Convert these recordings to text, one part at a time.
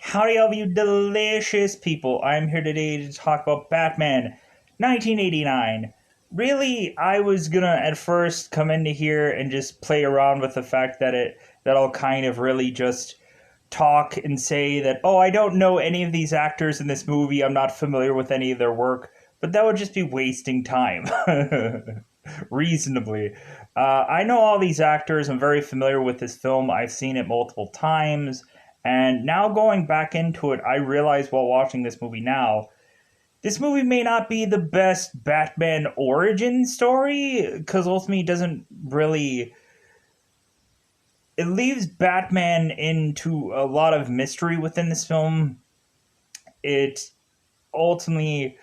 Howdy, all of you delicious people. I'm here today to talk about Batman 1989. Really, I was gonna at first come into here and just play around with the fact that I'll kind of really just talk and say that, oh, I don't know any of these actors in this movie, I'm not familiar with any of their work, but that would just be wasting time. Reasonably. I know all these actors, I'm very familiar with this film, I've seen it multiple times. And now going back into it, I realize while watching this movie now, this movie may not be the best Batman origin story, because ultimately it doesn't really. It leaves Batman into a lot of mystery within this film. It ultimately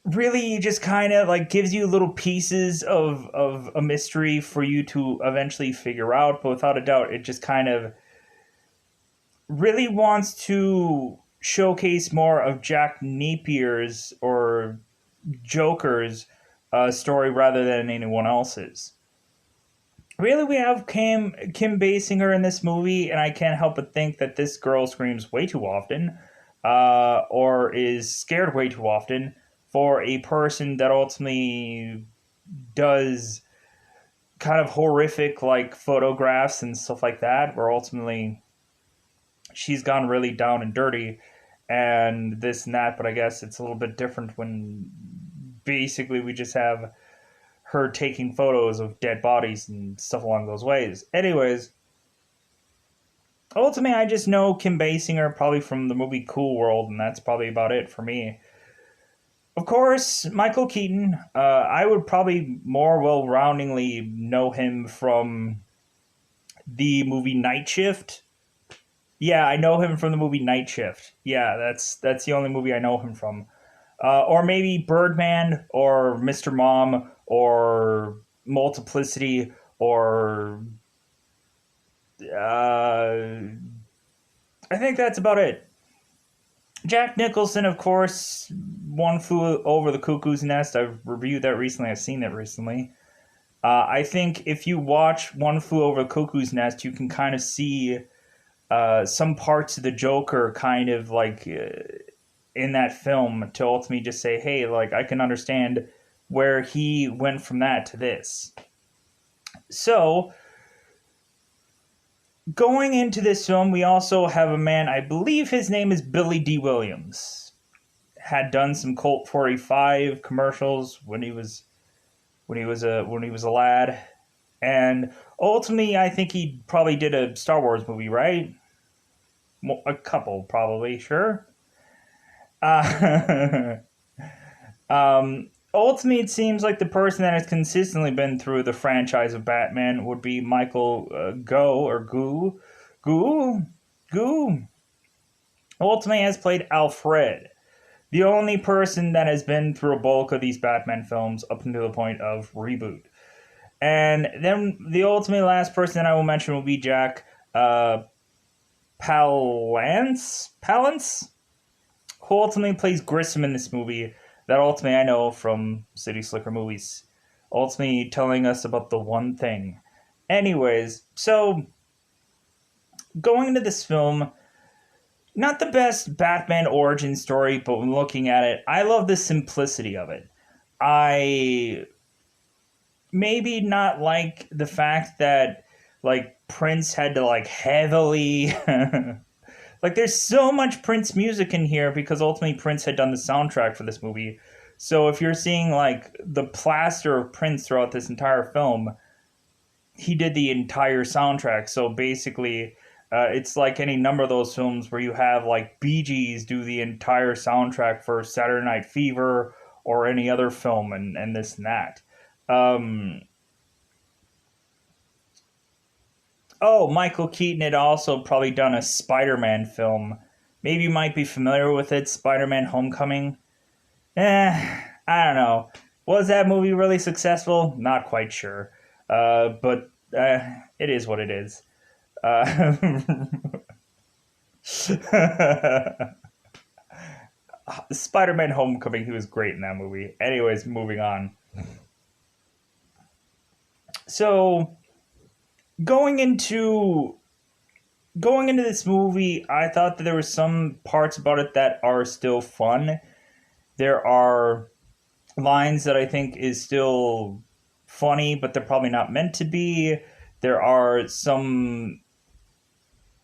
really just kind of like gives you little pieces of a mystery for you to eventually figure out, but without a doubt, it just kind of really wants to showcase more of Jack Napier's or Joker's story rather than anyone else's. Really, we have Kim Basinger in this movie, and I can't help but think that this girl screams way too often, or is scared way too often for a person that ultimately does kind of horrific like photographs and stuff like that, where ultimately she's gone really down and dirty and this and that, but I guess it's a little bit different when basically we just have her taking photos of dead bodies and stuff along those ways. Anyways, ultimately, I just know Kim Basinger probably from the movie Cool World, and that's probably about it for me. Of course, Michael Keaton. I would probably more well roundingly know him from the movie Night Shift. Yeah, I know him from the movie Night Shift. Yeah, that's the only movie I know him from. Or maybe Birdman, or Mr. Mom, or Multiplicity, or I think that's about it. Jack Nicholson, of course, One Flew Over the Cuckoo's Nest. I've reviewed that recently. I've seen that recently. I think if you watch One Flew Over the Cuckoo's Nest, you can kind of see some parts of the Joker kind of like in that film to ultimately just say, hey, like I can understand where he went from that to this. So, going into this film, we also have a man, I believe his name is Billy Dee Williams. Had done some Colt 45 commercials when he was a lad, and ultimately, I think he probably did a Star Wars movie, right? A couple, probably, sure. Uh, ultimately, it seems like the person that has consistently been through the franchise of Batman would be Michael Goo. Ultimately, has played Alfred, the only person that has been through a bulk of these Batman films up until the point of reboot. And then the ultimate last person that I will mention will be Jack Palance, who ultimately plays Grissom in this movie, that ultimately I know from City Slicker movies. Ultimately telling us about the one thing. Anyways, so going into this film, not the best Batman origin story, but when looking at it, I love the simplicity of it. I maybe not like the fact that like Prince had to like heavily like there's so much Prince music in here because ultimately Prince had done the soundtrack for this movie. So if you're seeing like the plaster of Prince throughout this entire film, he did the entire soundtrack. So basically, it's like any number of those films where you have like Bee Gees do the entire soundtrack for Saturday Night Fever or any other film and this and that. Um, oh, Michael Keaton had also probably done a Spider-Man film. Maybe you might be familiar with it, Spider-Man Homecoming. I don't know. Was that movie really successful? Not quite sure. But it is what it is. Spider-Man Homecoming, he was great in that movie. Anyways, moving on. So, going into going into this movie, I thought that there were some parts about it that are still fun. There are lines that I think is still funny, but they're probably not meant to be. There are some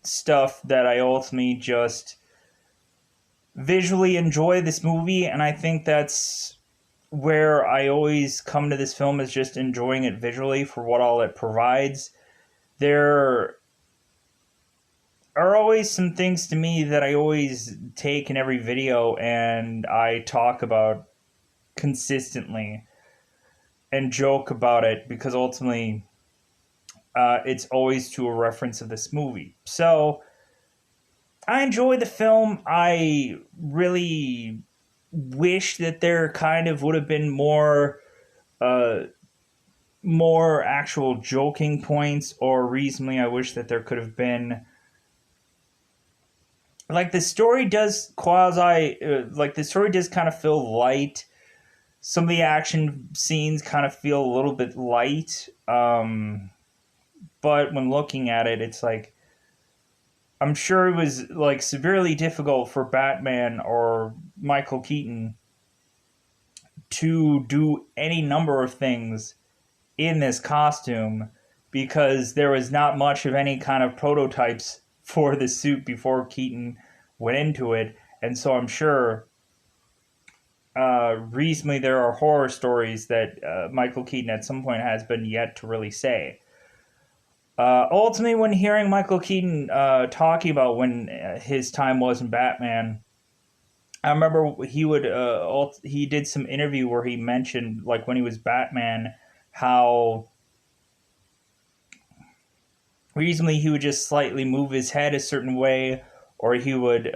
stuff that I ultimately just visually enjoy this movie, and I think that's where I always come to this film, is just enjoying it visually for what all it provides. There are always some things to me that I always take in every video and I talk about consistently and joke about it, because ultimately it's always to a reference of this movie. So I enjoy the film. I really wish that there kind of would have been uh, more actual joking points, or reasonably, I wish that there could have been, like, the story does the story does kind of feel light. Some of the action scenes kind of feel a little bit light, but when looking at it, it's like, I'm sure it was like severely difficult for Batman or Michael Keaton to do any number of things in this costume, because there was not much of any kind of prototypes for the suit before Keaton went into it. And so I'm sure reasonably there are horror stories that Michael Keaton at some point has been yet to really say. Ultimately, when hearing Michael Keaton talking about when his time was in Batman, I remember he did some interview where he mentioned, like, when he was Batman, how reasonably he would just slightly move his head a certain way, or he would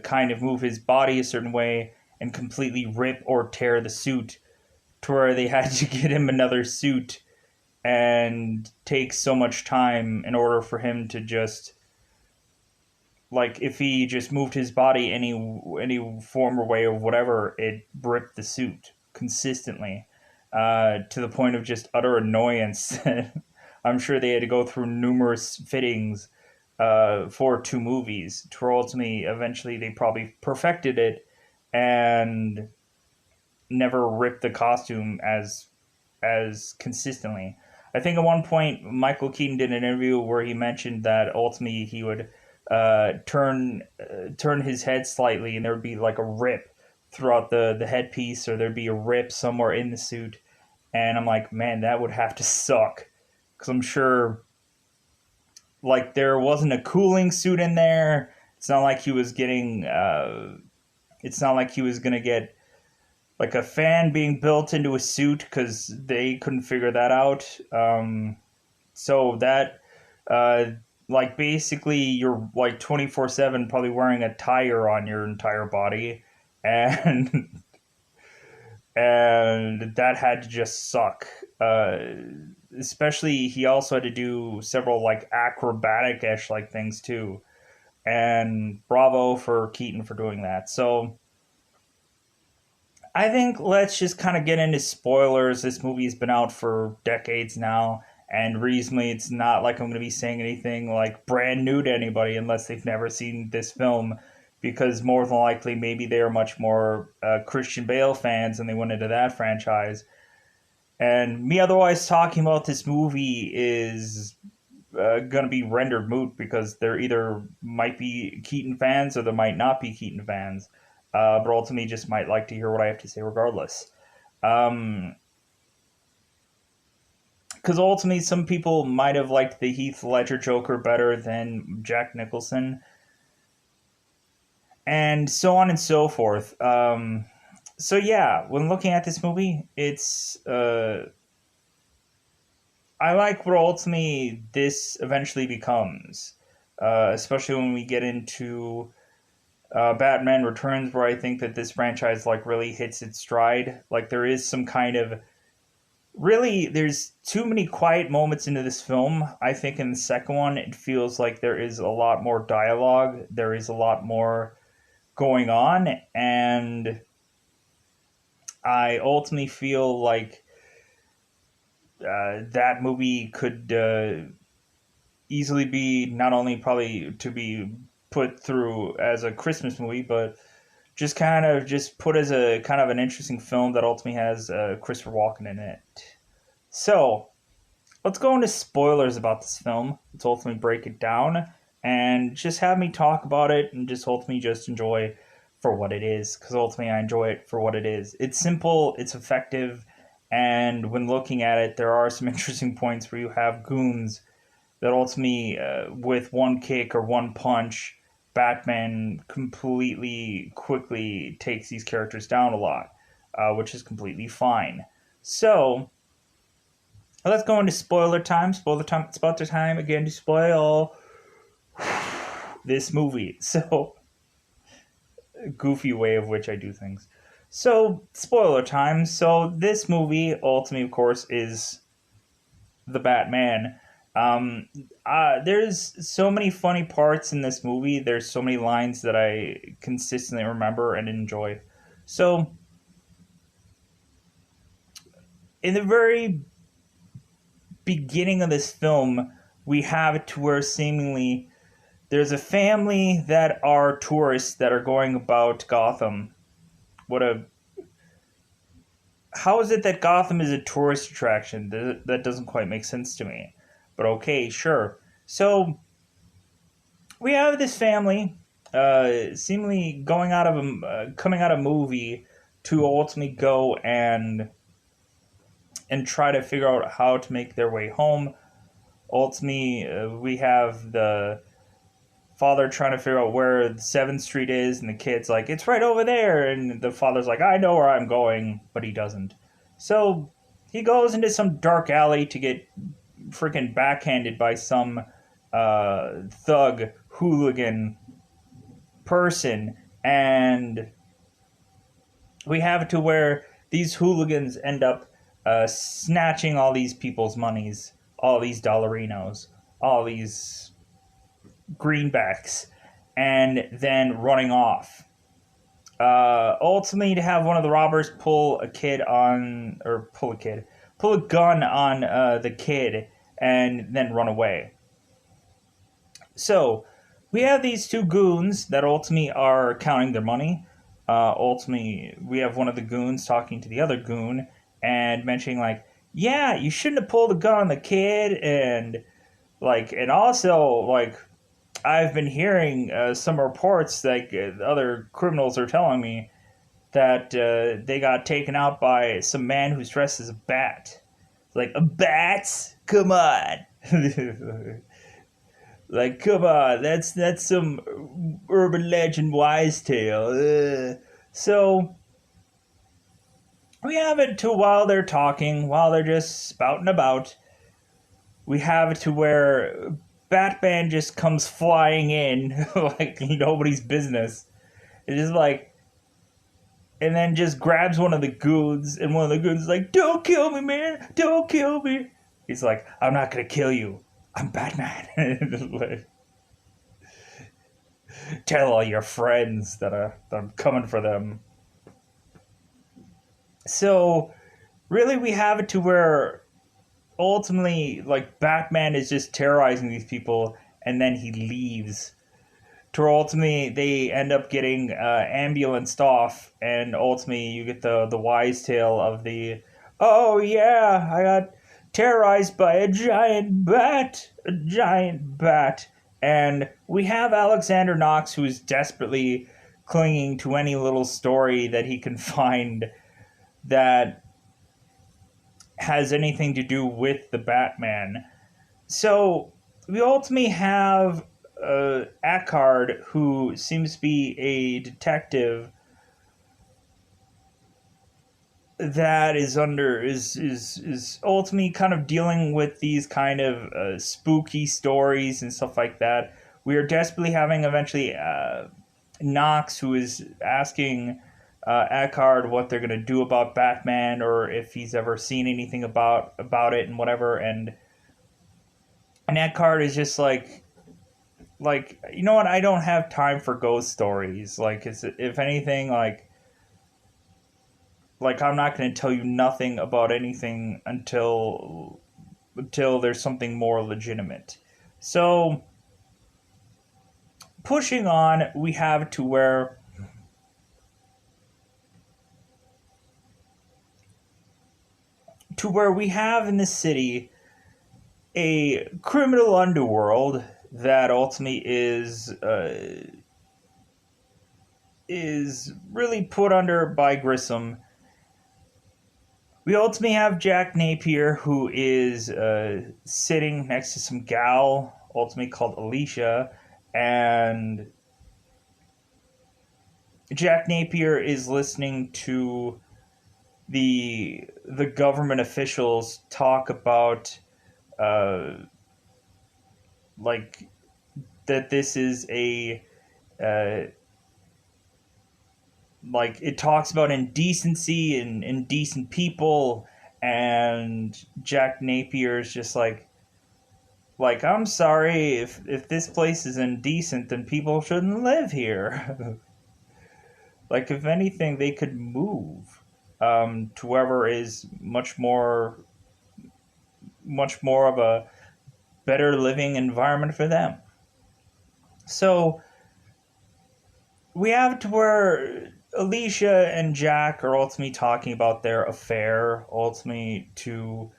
kind of move his body a certain way and completely rip or tear the suit, to where they had to get him another suit and take so much time in order for him to just, like, if he just moved his body any form or way or whatever, it ripped the suit consistently, to the point of just utter annoyance. I'm sure they had to go through numerous fittings for two movies to ultimately, eventually, they probably perfected it and never ripped the costume as consistently. I think at one point Michael Keaton did an interview where he mentioned that ultimately he would turn his head slightly, and there would be like a rip throughout the headpiece, or there'd be a rip somewhere in the suit. And I'm like, man, that would have to suck, because I'm sure, like, there wasn't a cooling suit in there. It's not like he was getting. It's not like he was gonna get like a fan being built into a suit, because they couldn't figure that out. So that, uh, like, basically, you're like 24/7 probably wearing a tire on your entire body, and and that had to just suck. Especially, he also had to do several like acrobatic-ish like things too, and bravo for Keaton for doing that. So I think let's just kind of get into spoilers. This movie's been out for decades now, and reasonably, it's not like I'm going to be saying anything like brand new to anybody unless they've never seen this film, because more than likely, maybe they are much more Christian Bale fans and they went into that franchise. And me otherwise talking about this movie is going to be rendered moot, because there either might be Keaton fans or there might not be Keaton fans. But ultimately, just might like to hear what I have to say regardless. Because ultimately, some people might have liked the Heath Ledger Joker better than Jack Nicholson, and so on and so forth. So yeah, when looking at this movie, it's I like what ultimately this eventually becomes, especially when we get into Batman Returns, where I think that this franchise like really hits its stride. Like, there is some kind of, really, there's too many quiet moments into this film. I think in the second one, it feels like there is a lot more dialogue. There is a lot more going on, and I ultimately feel like that movie could easily be not only probably to be put through as a Christmas movie, but just kind of just put as a kind of an interesting film that ultimately has Christopher Walken in it. So let's go into spoilers about this film. Let's ultimately break it down and just have me talk about it and just ultimately just enjoy for what it is, because ultimately I enjoy it for what it is. It's simple, it's effective, and when looking at it, there are some interesting points where you have goons that ultimately, with one kick or one punch, Batman completely quickly takes these characters down a lot, which is completely fine. So let's go into spoiler time. Spoiler time. It's about the time again to spoil this movie. So, goofy way of which I do things. So, spoiler time. So, this movie, ultimately, of course, is the Batman. Um, there's so many funny parts in this movie. There's so many lines that I consistently remember and enjoy. So, in the very beginning of this film, we have it to where seemingly there's a family that are tourists that are going about Gotham. What a How is it that Gotham is a tourist attraction? That doesn't quite make sense to me. But okay, sure. So we have this family, seemingly coming out of a movie to ultimately go and try to figure out how to make their way home. Ultimately, we have the father trying to figure out where 7th Street is, and the kid's like, it's right over there. And the father's like, I know where I'm going, but he doesn't. So he goes into some dark alley to get freaking backhanded by some thug hooligan person. And we have it to where these hooligans end up snatching all these people's monies, all these dollarinos, all these greenbacks, and then running off. Ultimately, to have one of the robbers pull a gun on the kid, and then run away. So, we have these two goons that ultimately are counting their money. Ultimately, we have one of the goons talking to the other goon and mentioning like, "Yeah, you shouldn't have pulled a gun on the kid," and also like I've been hearing some reports that other criminals are telling me that they got taken out by some man who's dressed as a bat. Like, a bat? Come on. Like, come on. That's some urban legend wise tale. So, we have it to while they're talking, while they're just spouting about, we have it to where Batman just comes flying in like nobody's business. It's just like, and then just grabs one of the goons, and one of the goons is like, "Don't kill me, man! Don't kill me!" He's like, "I'm not gonna kill you. I'm Batman." Like, tell all your friends that I'm coming for them. So, really, we have it to where ultimately, like, Batman is just terrorizing these people, and then he leaves. To ultimately, they end up getting ambulanced off, and ultimately, you get the wise tale of the, "Oh yeah, I got terrorized by a giant bat," and we have Alexander Knox, who is desperately clinging to any little story that he can find that has anything to do with the Batman. So we ultimately have Eckhard, who seems to be a detective that is ultimately kind of dealing with these kind of spooky stories and stuff like that. We are desperately having eventually Knox, who is asking Eckhard what they're gonna do about Batman, or if he's ever seen anything about it and whatever. And Eckhard is just like, you know what? I don't have time for ghost stories. Like, if anything, I'm not going to tell you nothing about anything until there's something more legitimate. So, pushing on, we have to where we have in the city a criminal underworld that ultimately is really put under by Grissom. We ultimately have Jack Napier, who is sitting next to some gal, ultimately called Alicia, and Jack Napier is listening to the government officials talk about uh, like that this is a uh, like it talks about indecency and indecent people, and Jack Napier is just like I'm sorry, if this place is indecent, then people shouldn't live here. Like if anything, they could move to whoever is much more of a better living environment for them. So we have to where Alicia and Jack are ultimately talking about their affair. Ultimately, to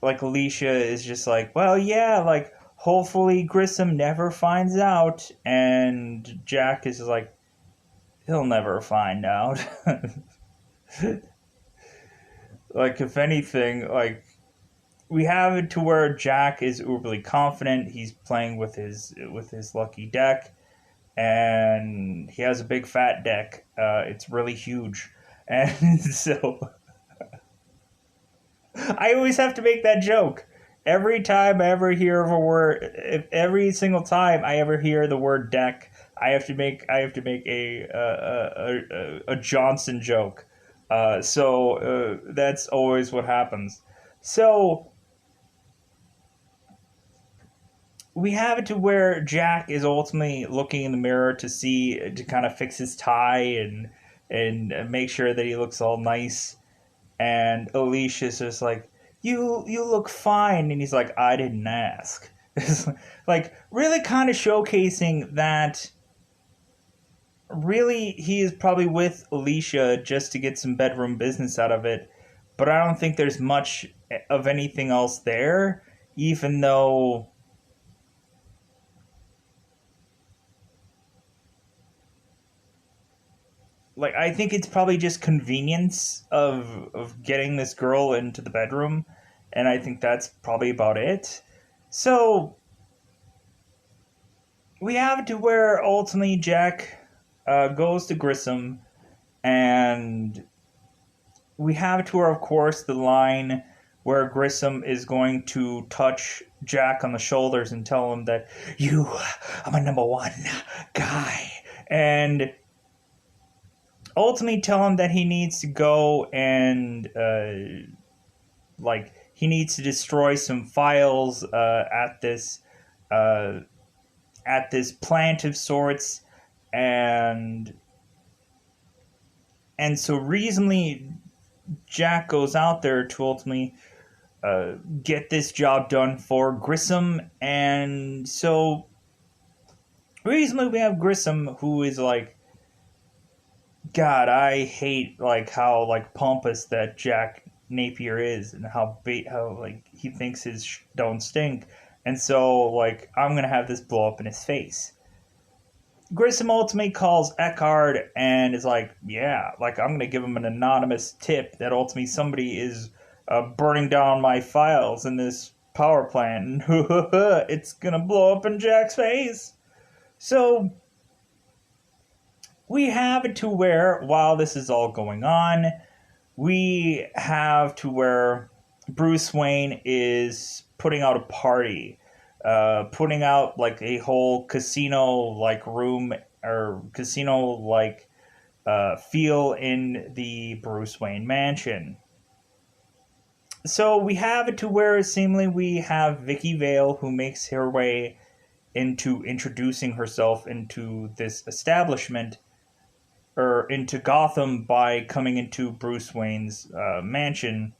like Alicia is just like, well, yeah, like hopefully Grissom never finds out, and Jack is just like, he'll never find out. Like if anything, like we have it to where Jack is uberly confident. He's playing with his lucky deck, and he has a big fat deck. It's really huge, and so I always have to make that joke. Every time I ever hear of a word, if every single time I ever hear the word deck, I have to make a Johnson joke. That's always what happens. So we have it to where Jack is ultimately looking in the mirror to kind of fix his tie and make sure that he looks all nice. And Alicia's just like, you look fine, and he's like, I didn't ask. Like really kind of showcasing that really he is probably with Alicia just to get some bedroom business out of it, but I don't think there's much of anything else there, even though like I think it's probably just convenience of getting this girl into the bedroom, and I think that's probably about it. So we have to where ultimately Jack goes to Grissom, and we have to where, of course, the line where Grissom is going to touch Jack on the shoulders and tell him that you are my number one guy, and ultimately tell him that he needs to go and he needs to destroy some files uh, at this plant of sorts, and so reasonably Jack goes out there to ultimately get this job done for Grissom, and so reasonably we have Grissom who is like, God, I hate like how like pompous that Jack Napier is, and how like he thinks his don't stink, and so like I'm gonna have this blow up in his face. Grissom ultimately calls Eckhart and is like, yeah, like I'm gonna give him an anonymous tip that ultimately somebody is burning down my files in this power plant, and it's gonna blow up in Jack's face. So we have it to where while this is all going on, we have to where Bruce Wayne is putting out a party, putting out like a whole casino like room or casino like feel in the Bruce Wayne mansion. So we have it to where seemingly we have Vicki Vale who makes her way into introducing herself into this establishment or into Gotham by coming into Bruce Wayne's mansion,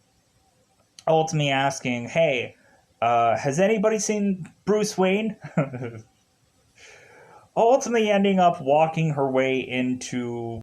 ultimately asking, "Hey, Has anybody seen Bruce Wayne? Ultimately ending up walking her way into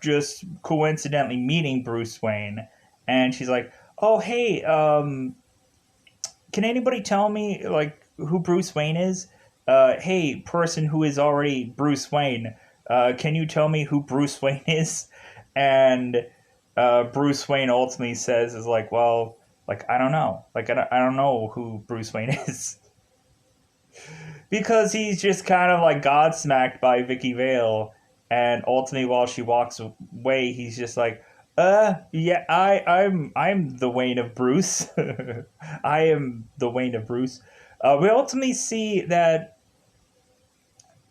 just coincidentally meeting Bruce Wayne. And she's like, oh, hey, can anybody tell me, like, who Bruce Wayne is? Hey, person who is already Bruce Wayne, can you tell me who Bruce Wayne is? And Bruce Wayne ultimately says, is like, well, like, I don't know. Like, I don't know who Bruce Wayne is. Because he's just kind of like godsmacked by Vicki Vale, and ultimately while she walks away, he's just like, yeah, I'm the Wayne of Bruce. I am the Wayne of Bruce. We ultimately see that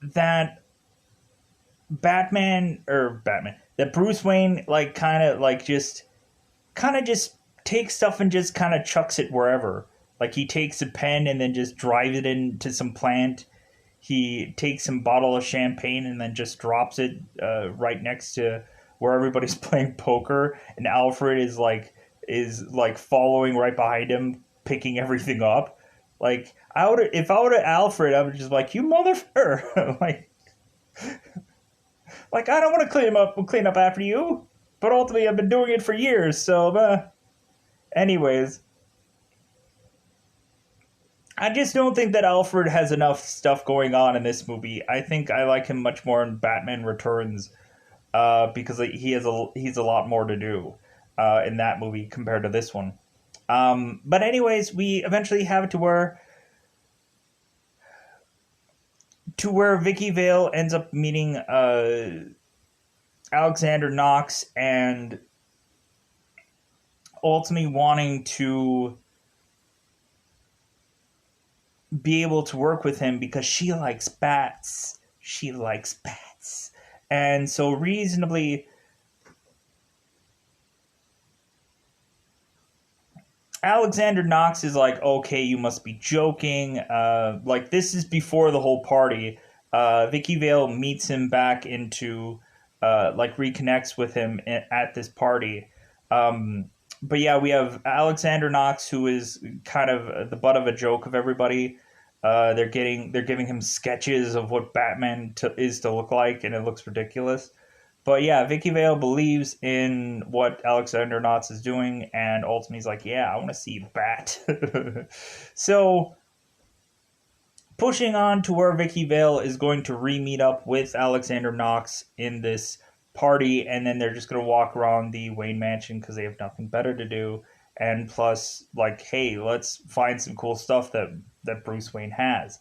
Batman that Bruce Wayne like kind of just takes stuff and just kind of chucks it wherever. Like he takes a pen and then just drives it into some plant. He takes some bottle of champagne and then just drops it right next to where everybody's playing poker, and Alfred is like following right behind him, picking everything up. Like if I would have Alfred, I would just like, you motherfucker, like I don't want to clean up after you, but ultimately I've been doing it for years. So, anyways, I just don't think that Alfred has enough stuff going on in this movie. I think I like him much more in Batman Returns, because he's a lot more to do in that movie compared to this one. But anyways, we eventually have it to where Vicky Vale ends up meeting Alexander Knox and ultimately wanting to be able to work with him because she likes bats. She likes bats. And so reasonably, Alexander Knox is like, okay, you must be joking. Like, this is before the whole party. Vicky Vale meets him back into, like, reconnects with him at this party. But yeah, we have Alexander Knox, who is kind of the butt of a joke of everybody. They're giving him sketches of what Batman is to look like, and it looks ridiculous. But yeah, Vicky Vale believes in what Alexander Knox is doing, and ultimately he's like, yeah, I want to see Bat. So, pushing on to where Vicky Vale is going to re-meet up with Alexander Knox in this party, and then they're just going to walk around the Wayne Mansion because they have nothing better to do. And plus, like, hey, let's find some cool stuff that Bruce Wayne has.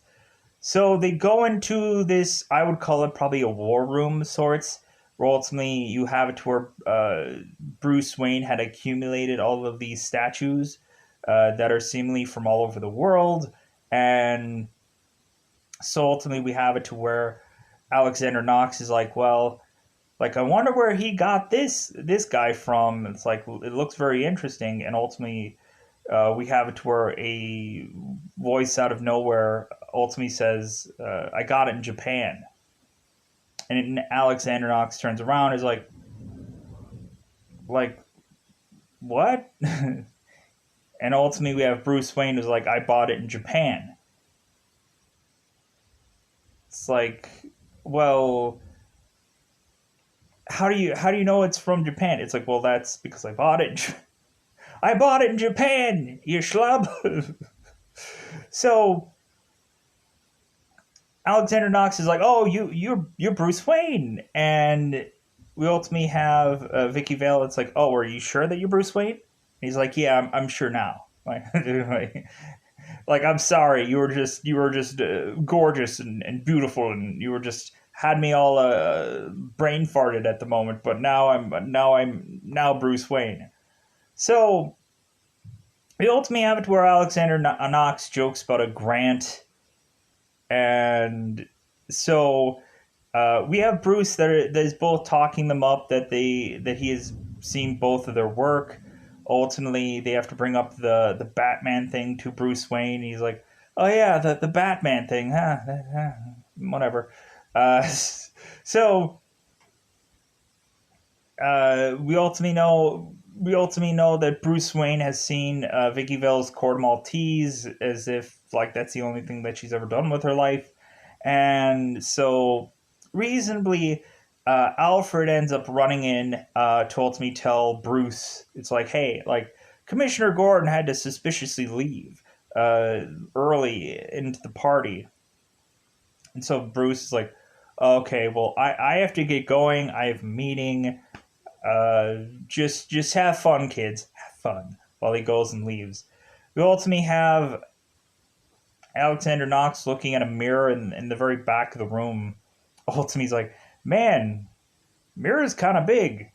So they go into this, I would call it probably a war room of sorts, where ultimately you have it to where Bruce Wayne had accumulated all of these statues that are seemingly from all over the world. And so ultimately we have it to where Alexander Knox is like, well, like, I wonder where he got this guy from. It's like, it looks very interesting. And ultimately we have it to where a voice out of nowhere ultimately says, I got it in Japan. And Alexander Knox turns around and is like, what? And ultimately we have Bruce Wayne who's like, I bought it in Japan. It's like, well, how do you know it's from Japan? It's like, well, that's because I bought it. I bought it in Japan, you schlub. So Alexander Knox is like, oh, you're Bruce Wayne, and we ultimately have Vicky Vale. It's like, oh, are you sure that you're Bruce Wayne? And he's like, yeah, I'm sure now. Like, I'm sorry, you were just gorgeous and beautiful, and you were just had me all brain farted at the moment. But now Bruce Wayne. So we ultimately have it where Alexander Knox jokes about a grant, and so we have Bruce that is both talking them up that he has seen both of their work. Ultimately, they have to bring up the Batman thing to Bruce Wayne. He's like, "Oh yeah, the Batman thing, huh? Whatever." So we ultimately know we ultimately know that Bruce Wayne has seen Vicki Vale's Court Maltese as if like that's the only thing that she's ever done with her life, and so reasonably, Alfred ends up running in to ultimately tell Bruce, it's like, hey, like Commissioner Gordon had to suspiciously leave early into the party, and so Bruce is like, okay, well, I have to get going. I have a meeting. Just have fun, kids. Have fun. While he goes and leaves. We ultimately have Alexander Knox looking at a mirror in the very back of the room. Ultimately, he's like, man, mirror's kind of big.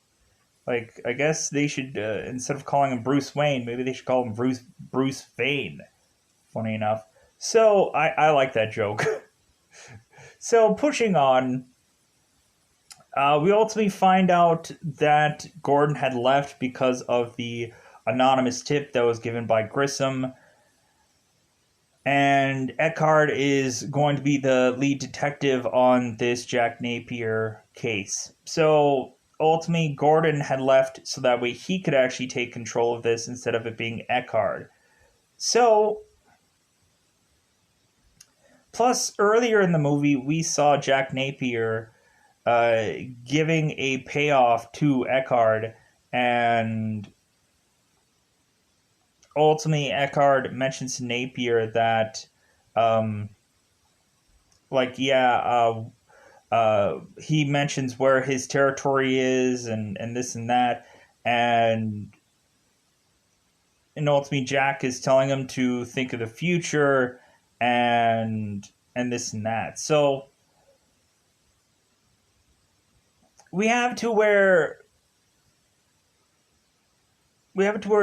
Like, I guess they should, instead of calling him Bruce Wayne, maybe they should call him Bruce Vane. Funny enough. So, I like that joke. So, pushing on, we ultimately find out that Gordon had left because of the anonymous tip that was given by Grissom. And Eckhart is going to be the lead detective on this Jack Napier case. So ultimately, Gordon had left so that way he could actually take control of this instead of it being Eckhart. So, plus earlier in the movie, we saw Jack Napier giving a payoff to Eckhart, and ultimately Eckhart mentions to Napier that, like, yeah, he mentions where his territory is and this and that, and ultimately Jack is telling him to think of the future and this and that. So we have to where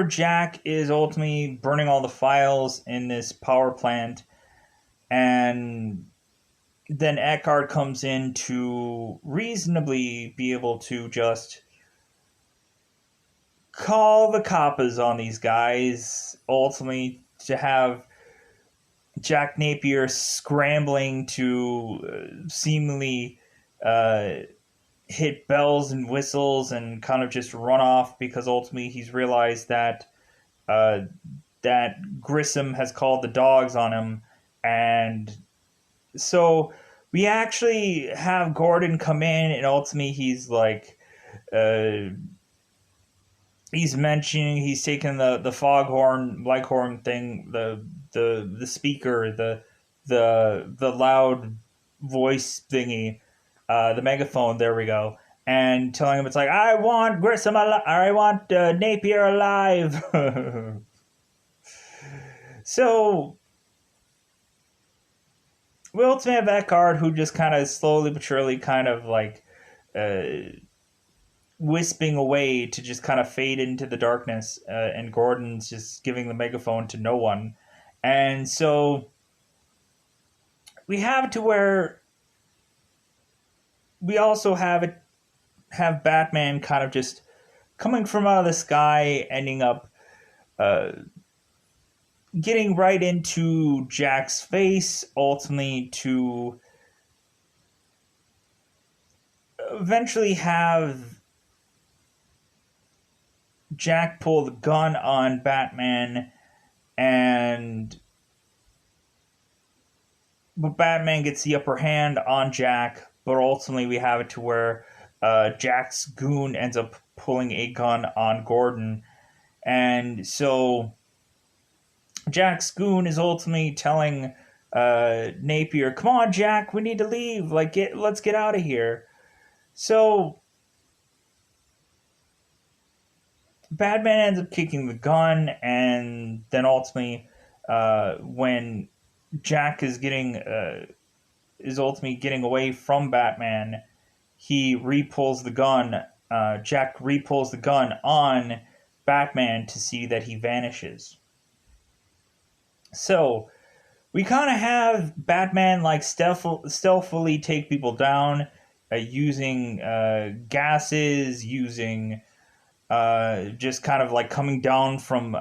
Jack is ultimately burning all the files in this power plant, and then Eckhart comes in to reasonably be able to just call the coppers on these guys, ultimately to have Jack Napier scrambling to seemingly hit bells and whistles and kind of just run off because ultimately he's realized that that Grissom has called the dogs on him. And so we actually have Gordon come in, and ultimately he's like, he's mentioning, he's taking the foghorn, leghorn thing, the speaker, the loud voice thingy, the megaphone. There we go. And telling him, it's like, I want Grissom alive. I want Napier alive. So we ultimately have Eckhart, who just kind of slowly but surely kind of like wisping away to just kind of fade into the darkness, and Gordon's just giving the megaphone to no one. And so we have to where we also have Batman kind of just coming from out of the sky, ending up getting right into Jack's face, ultimately to eventually have Jack pull the gun on Batman, but Batman gets the upper hand on Jack, but ultimately we have it to where Jack's goon ends up pulling a gun on Gordon. And so Jack's goon is ultimately telling Napier, come on, Jack, we need to leave. Like, let's get out of here. So Batman ends up kicking the gun, and then ultimately, when Jack is ultimately getting away from Batman, he repulls the gun. Jack repulls the gun on Batman to see that he vanishes. So we kind of have Batman like stealthily take people down, using gases, using just kind of like coming down from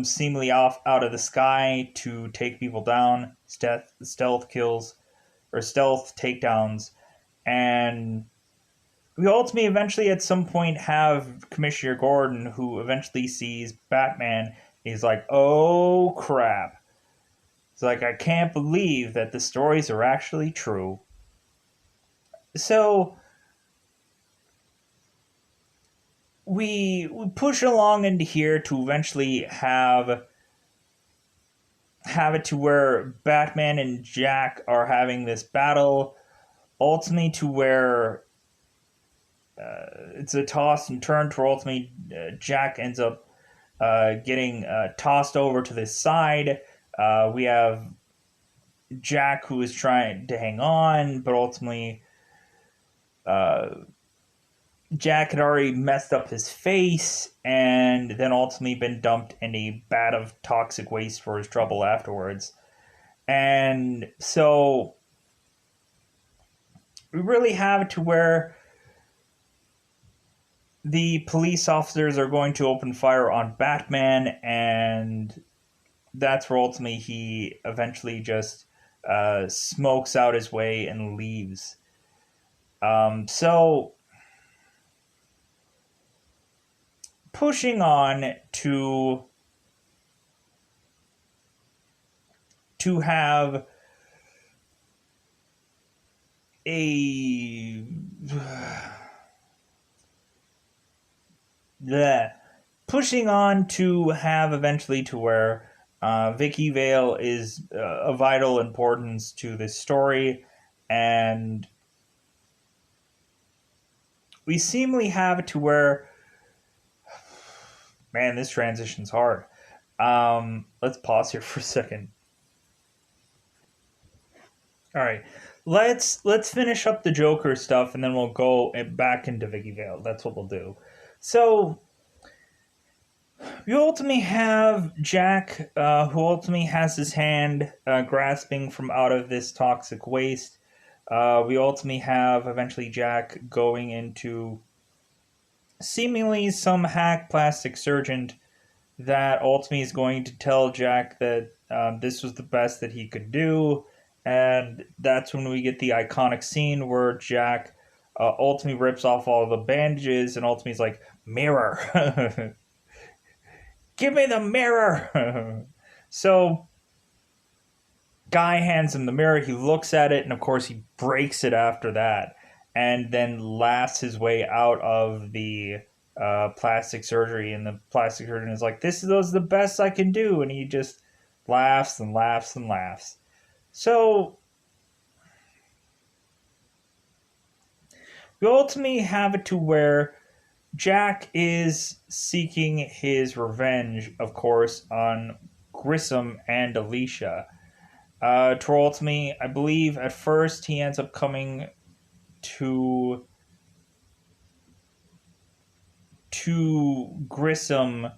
seemingly off out of the sky to take people down, stealth kills or stealth takedowns. And we ultimately eventually at some point have Commissioner Gordon, who eventually sees Batman. He's like, oh crap. It's like, I can't believe that the stories are actually true. So we push along into here to eventually have it to where Batman and Jack are having this battle, ultimately to where it's a toss and turn to ultimately Jack ends up getting tossed over to this side. We have Jack who is trying to hang on, but ultimately Jack had already messed up his face and then ultimately been dumped in a vat of toxic waste for his trouble afterwards. And so we really have it to where the police officers are going to open fire on Batman, and that's where ultimately he eventually just smokes out his way and leaves. So pushing on to have a the pushing on to have eventually to where Vicki Vale is of vital importance to this story, and we seemingly have it to where, man, this transition's hard. Let's pause here for a second. All right, let's finish up the Joker stuff, and then we'll go back into Vicki Vale. That's what we'll do. So we ultimately have Jack, who ultimately has his hand grasping from out of this toxic waste. We ultimately have eventually Jack going into seemingly some hack plastic surgeon that ultimately is going to tell Jack that this was the best that he could do. And that's when we get the iconic scene where Jack ultimately rips off all the bandages and ultimately is like, mirror. Give me the mirror. So Guy hands him the mirror. He looks at it, and of course he breaks it after that, and then laughs his way out of the plastic surgery. And the plastic surgeon is like, "This is the best I can do," and he just laughs and laughs and laughs. So we ultimately have it to where Jack is seeking his revenge, of course, on Grissom and Alicia. To ultimately, I believe at first he ends up coming to Grissom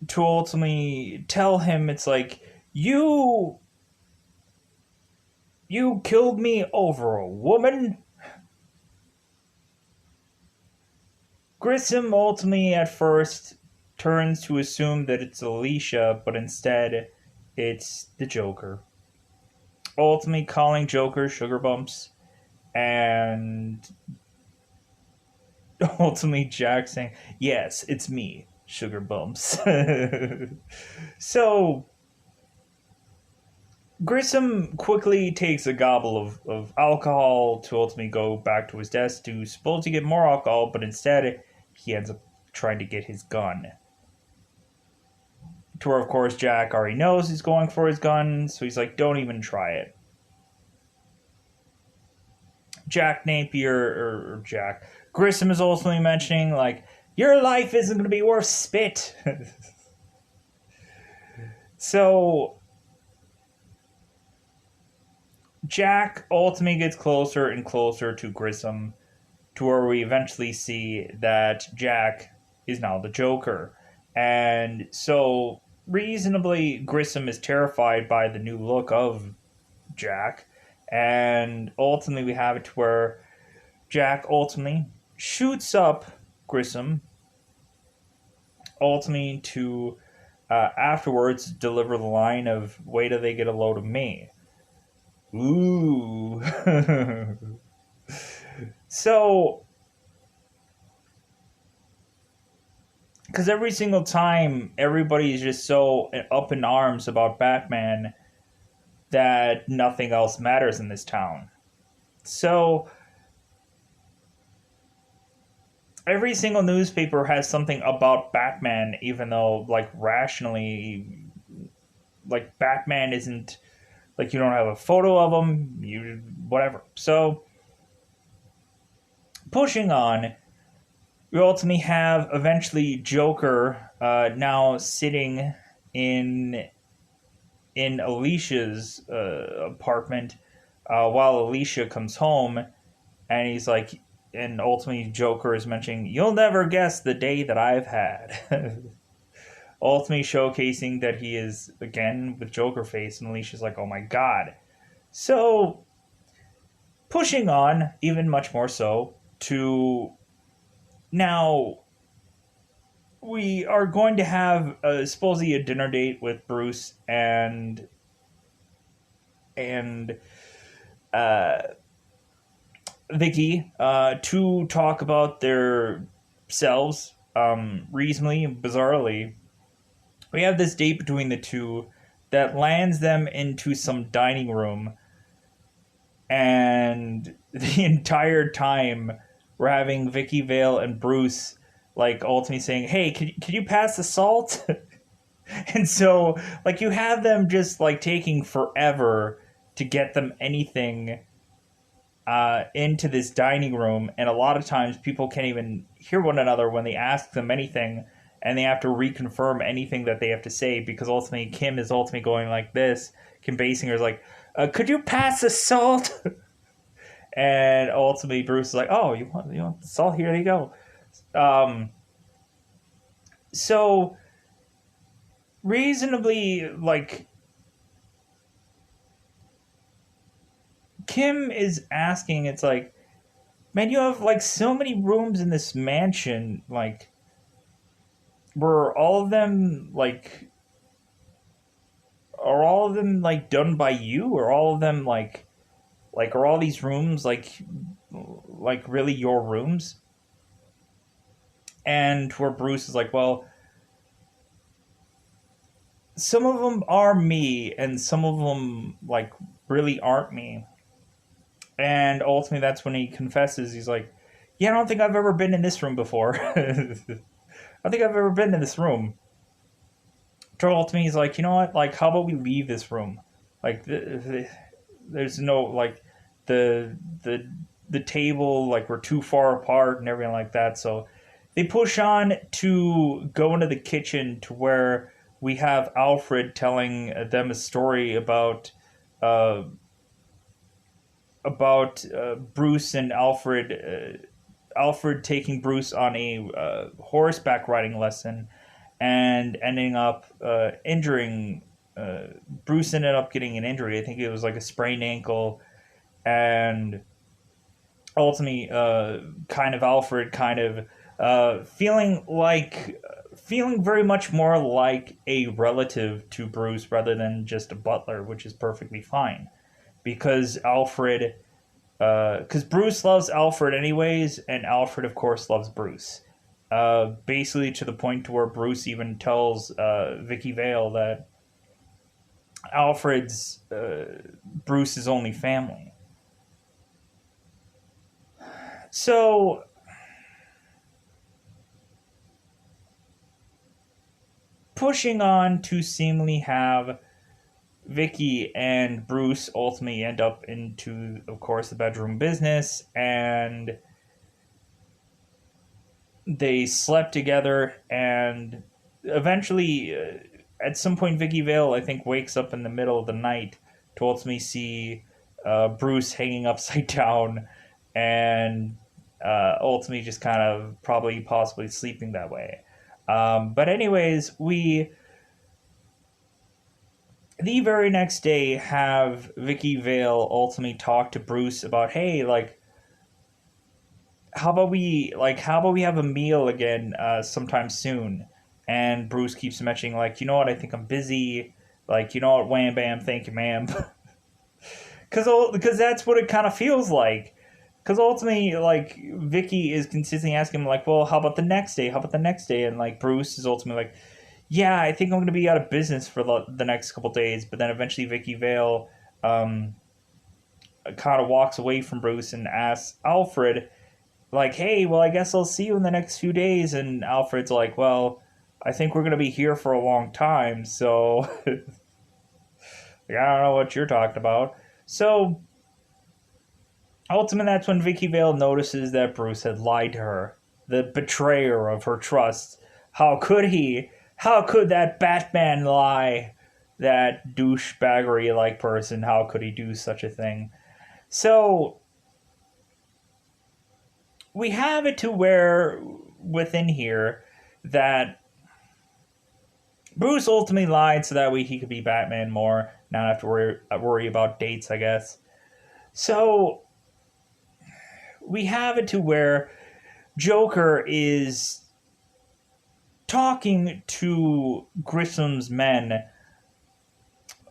to ultimately tell him it's like, you killed me over a woman. Grissom ultimately at first turns to assume that it's Alicia, but instead it's the Joker. Ultimately calling Joker sugar bumps, and ultimately Jack saying, "Yes, it's me, sugar bumps." So Grissom quickly takes a gobble of alcohol to ultimately go back to his desk to supposedly get more alcohol, but instead he ends up trying to get his gun. To where, of course, Jack already knows he's going for his gun, so he's like, don't even try it. Jack Napier, or Jack Grissom is also mentioning, like, your life isn't going to be worth spit. So Jack ultimately gets closer and closer to Grissom, to where we eventually see that Jack is now the Joker. And so, reasonably, Grissom is terrified by the new look of Jack. And ultimately, we have it to where Jack ultimately shoots up Grissom, ultimately to afterwards deliver the line of, wait till they get a load of me. Ooh. So, because every single time everybody is just so up in arms about Batman that nothing else matters in this town. So, every single newspaper has something about Batman, even though, like, rationally, like, Batman isn't, like, you don't have a photo of him, you, whatever. So, pushing on, we ultimately have eventually Joker now sitting in Alicia's apartment while Alicia comes home, and he's like, and ultimately Joker is mentioning, "You'll never guess the day that I've had." Ultimately showcasing that he is again with Joker face, and Alicia's like, "Oh my god!" So pushing on even much more so to now. We are going to have supposedly a dinner date with Bruce and uh, Vicki to talk about their selves. Reasonably, bizarrely, we have this date between the two that lands them into some dining room, and the entire time we're having Vicki Vale and Bruce like ultimately saying, "Hey, could you pass the salt?" And so, like, you have them just like taking forever to get them anything into this dining room, and a lot of times people can't even hear one another when they ask them anything, and they have to reconfirm anything that they have to say because ultimately Kim is ultimately going like this. Kim Basinger is like, "Could you pass the salt?" And ultimately Bruce is like, "Oh, you want the salt? Here you go." Um, so reasonably, like, Kim is asking, it's like, man, you have like so many rooms in this mansion. Like, were all of them like, are all of them like done by you, or all of them like are all these rooms like really your rooms? And where Bruce is like, well, some of them are me, and some of them like really aren't me. And ultimately, that's when he confesses. He's like, "Yeah, I don't think I've ever been in this room before." I think I've ever been in this room. Joel to me, he's like, "You know what? Like, how about we leave this room? Like, there's no like the the the table, like we're too far apart and everything like that." So they push on to go into the kitchen to where we have Alfred telling them a story uh, about Bruce and Alfred. Alfred taking Bruce on a horseback riding lesson and ending up injuring. Bruce ended up getting an injury. I think it was like a sprained ankle, and ultimately, kind of Alfred kind of feeling very much more like a relative to Bruce rather than just a butler, which is perfectly fine because because Bruce loves Alfred anyways, and Alfred, of course, loves Bruce. Basically, to the point to where Bruce even tells Vicki Vale that Alfred's Bruce's only family. So, pushing on to seemingly have Vicki and Bruce ultimately end up into, of course, the bedroom business, and they slept together, and eventually, at some point, Vicki Vale, I think, wakes up in the middle of the night to ultimately see Bruce hanging upside down, and ultimately just kind of probably possibly sleeping that way. But anyways, we the very next day have Vicki Vale ultimately talk to Bruce about, hey, like, how about we have a meal again sometime soon? And Bruce keeps mentioning, like, you know what, I think I'm busy. Like, you know what, wham bam, thank you, ma'am. Because that's what it kind of feels like. because ultimately, like, Vicky is consistently asking him, like, well, how about the next day? How about the next day? And, like, Bruce is ultimately like, yeah, I think I'm going to be out of business for the next couple days. But then eventually Vicki Vale kind of walks away from Bruce and asks Alfred, like, hey, well, I guess I'll see you in the next few days. And Alfred's like, well, I think we're going to be here for a long time. So, I don't know what you're talking about. So, ultimately, that's when Vicki Vale notices that Bruce had lied to her, the betrayer of her trust. How could he? How could that Batman lie? That douchebaggery like person, how could he do such a thing? So, we have it to where within here that Bruce ultimately lied so that way he could be Batman more, not have to worry about dates, I guess. So, we have it to where Joker is talking to Grissom's men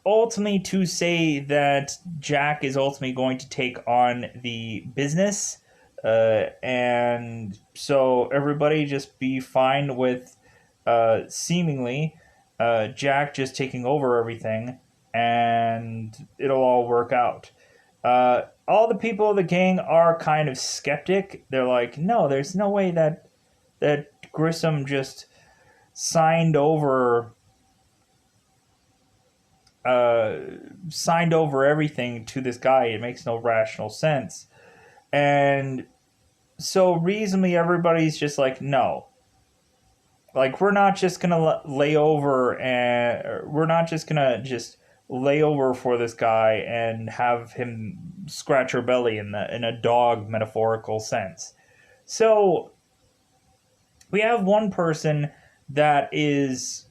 ultimately to say that Jack is ultimately going to take on the business, and so everybody just be fine with seemingly Jack just taking over everything, and it'll all work out. All the people of the gang are kind of skeptic. They're like, no, there's no way that Grissom just signed over everything to this guy. It makes no rational sense. And so reasonably everybody's just like, no. Like, we're not just gonna lay over, and we're not just gonna just lay over for this guy and have him scratch our belly in a dog metaphorical sense. So we have one person that is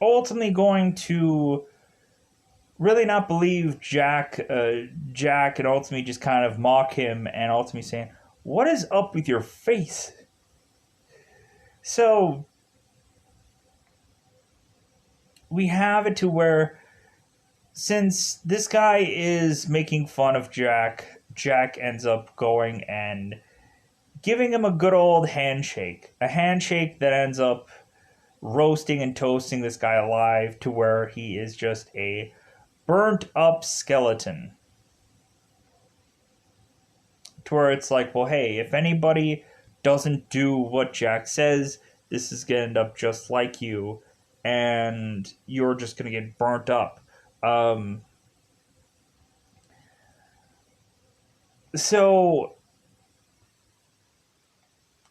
ultimately going to really not believe Jack, and ultimately just kind of mock him and ultimately saying, "What is up with your face?" So we have it to where, since this guy is making fun of Jack, Jack ends up going and giving him a good old handshake. A handshake that ends up roasting and toasting this guy alive to where he is just a burnt up skeleton. To where it's like, well, hey, if anybody doesn't do what Jack says, this is going to end up just like you, and you're just going to get burnt up. So,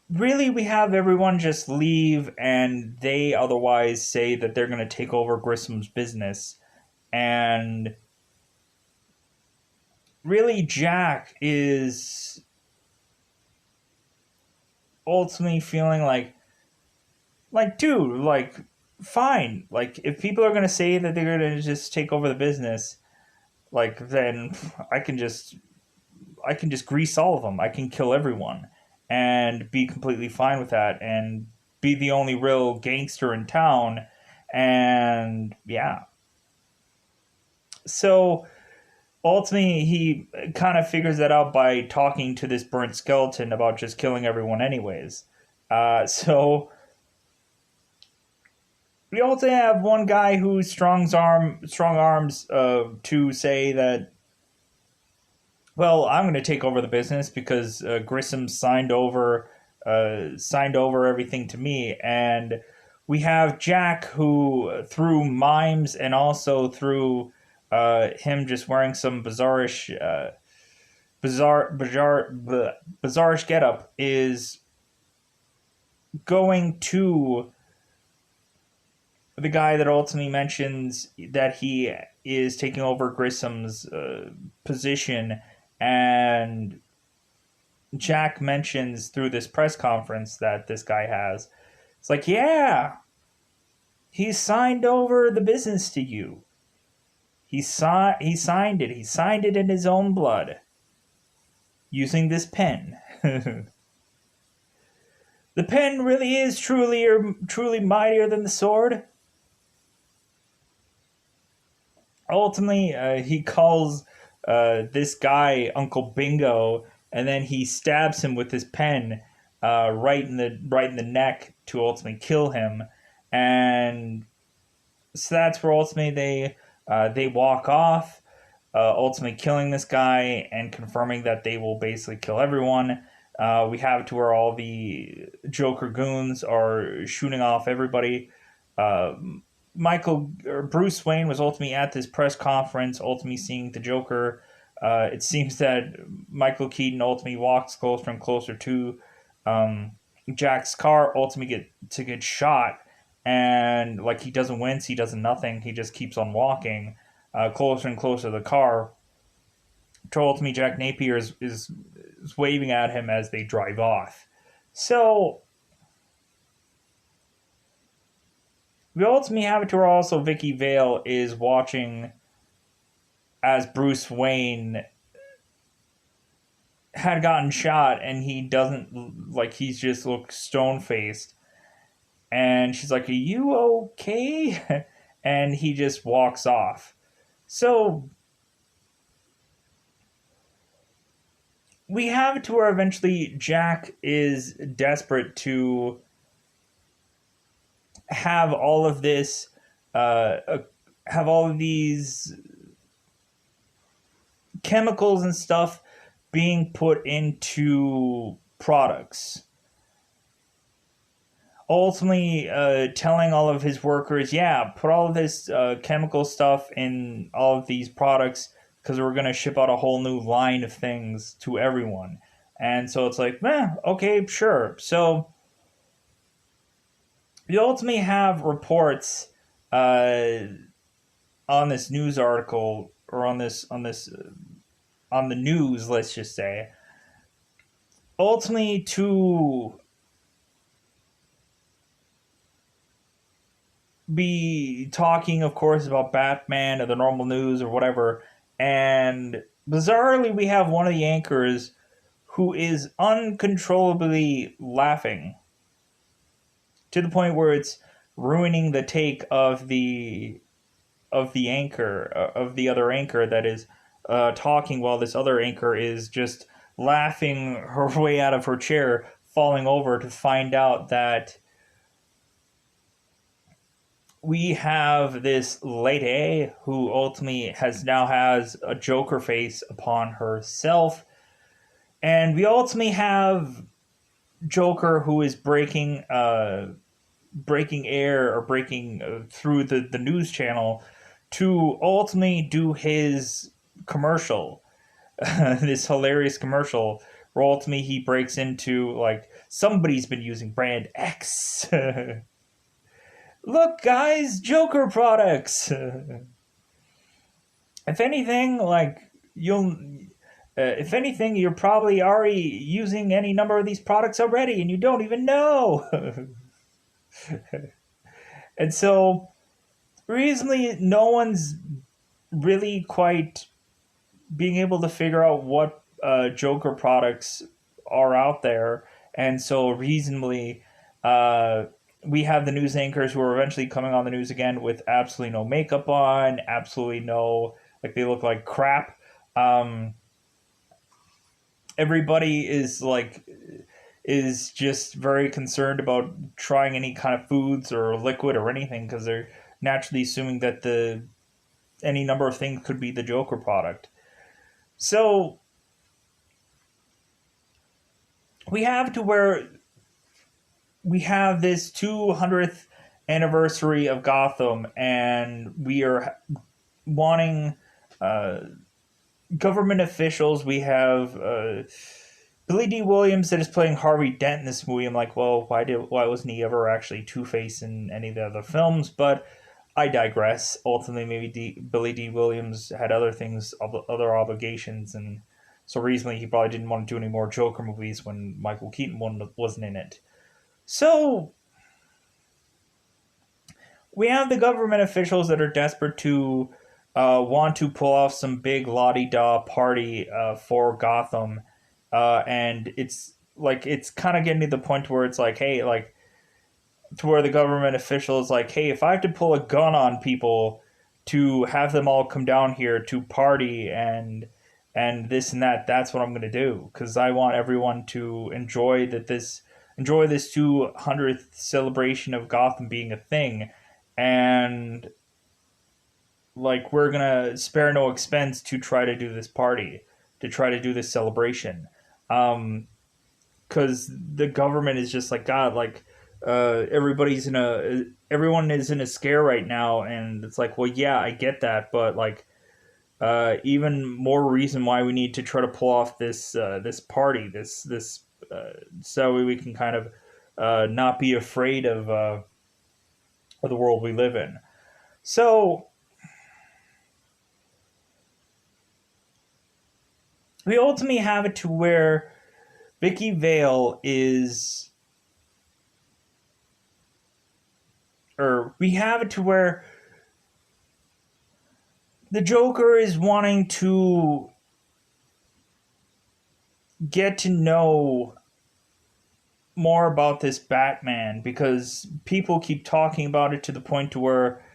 really, we have everyone just leave, and they otherwise say that they're going to take over Grissom's business. And really, Jack is ultimately feeling like, dude, like, fine. Like, if people are going to say that they're going to just take over the business, like, then I can just grease all of them. I can kill everyone and be completely fine with that and be the only real gangster in town. And yeah. So ultimately, he kind of figures that out by talking to this burnt skeleton about just killing everyone anyways. So we also have one guy who strong arms to say that, well, I'm going to take over the business because Grissom signed over everything to me. And we have Jack, who through mimes and also through him just wearing some bizarrish getup, is going to the guy that ultimately mentions that he is taking over Grissom's position. And Jack mentions through this press conference that this guy has, it's like, yeah, he signed over the business to you. He signed it. He signed it in his own blood using this pen. The pen really is truly mightier than the sword. Ultimately, he calls this guy, Uncle Bingo, and then he stabs him with his pen right in the neck to ultimately kill him. And so that's where ultimately they walk off, ultimately killing this guy and confirming that they will basically kill everyone. We have to where all the Joker goons are shooting off everybody. Uh, Bruce Wayne was ultimately at this press conference, ultimately seeing the Joker. It seems that Michael Keaton ultimately walks closer and closer to um, Jack's car, ultimately get shot, and like he doesn't wince, he doesn't nothing, he just keeps on walking closer and closer to the car. To ultimately Jack Napier is waving at him as they drive off. So we ultimately have it to where also Vicki Vale is watching as Bruce Wayne had gotten shot, and he doesn't, like, he's just looked stone faced, and she's like, "Are you okay?" And he just walks off. So we have it to where eventually Jack is desperate to have all of this, have all of these chemicals and stuff being put into products. Ultimately, telling all of his workers, yeah, put all of this chemical stuff in all of these products because we're going to ship out a whole new line of things to everyone. And so it's like, okay, sure. So we ultimately have reports on this news article, or on the news, let's just say, ultimately to be talking, of course, about Batman or the normal news or whatever. And bizarrely, we have one of the anchors who is uncontrollably laughing to the point where it's ruining the take of the anchor, of the other anchor that is talking, while this other anchor is just laughing her way out of her chair, falling over to find out that we have this lady who ultimately has a Joker face upon herself, and we ultimately have Joker who is breaking air, or breaking through the news channel to ultimately do his commercial, this hilarious commercial where ultimately he breaks into, like, somebody's been using brand X. Look, guys, Joker products. If anything, like, if anything, you're probably already using any number of these products already, and you don't even know. And so, reasonably, no one's really quite being able to figure out what Joker products are out there, and so reasonably, we have the news anchors who are eventually coming on the news again with absolutely no makeup on, absolutely no, like, they look like crap. Everybody is just very concerned about trying any kind of foods or liquid or anything, because they're naturally assuming that any number of things could be the Joker product. So we have to where we have this 200th anniversary of Gotham, and we are wanting government officials. We have Billy Dee Williams that is playing Harvey Dent in this movie. I'm like, well, why wasn't he ever actually Two-Face in any of the other films? But I digress. Ultimately, maybe Billy Dee Williams had other things, other obligations, and so recently he probably didn't want to do any more Joker movies when Michael Keaton wasn't in it. So we have the government officials that are desperate to want to pull off some big la-di-da party for Gotham, and it's kind of getting to the point where it's like, hey, like, to where the government official is like, hey, if I have to pull a gun on people to have them all come down here to party and and this and that. That's what I'm gonna do because I want everyone to enjoy this 200th celebration of Gotham being a thing, and like we're gonna spare no expense to try to do this party, to try to do this celebration. Because the government is just like God, like everyone is in a scare right now, and it's like, well, yeah, I get that, but like even more reason why we need to try to pull off this party, this so we can kind of not be afraid of the world we live in. So we ultimately have it to where Vicki Vale is, or we have it to where the Joker is wanting to get to know more about this Batman because people keep talking about it to the point to where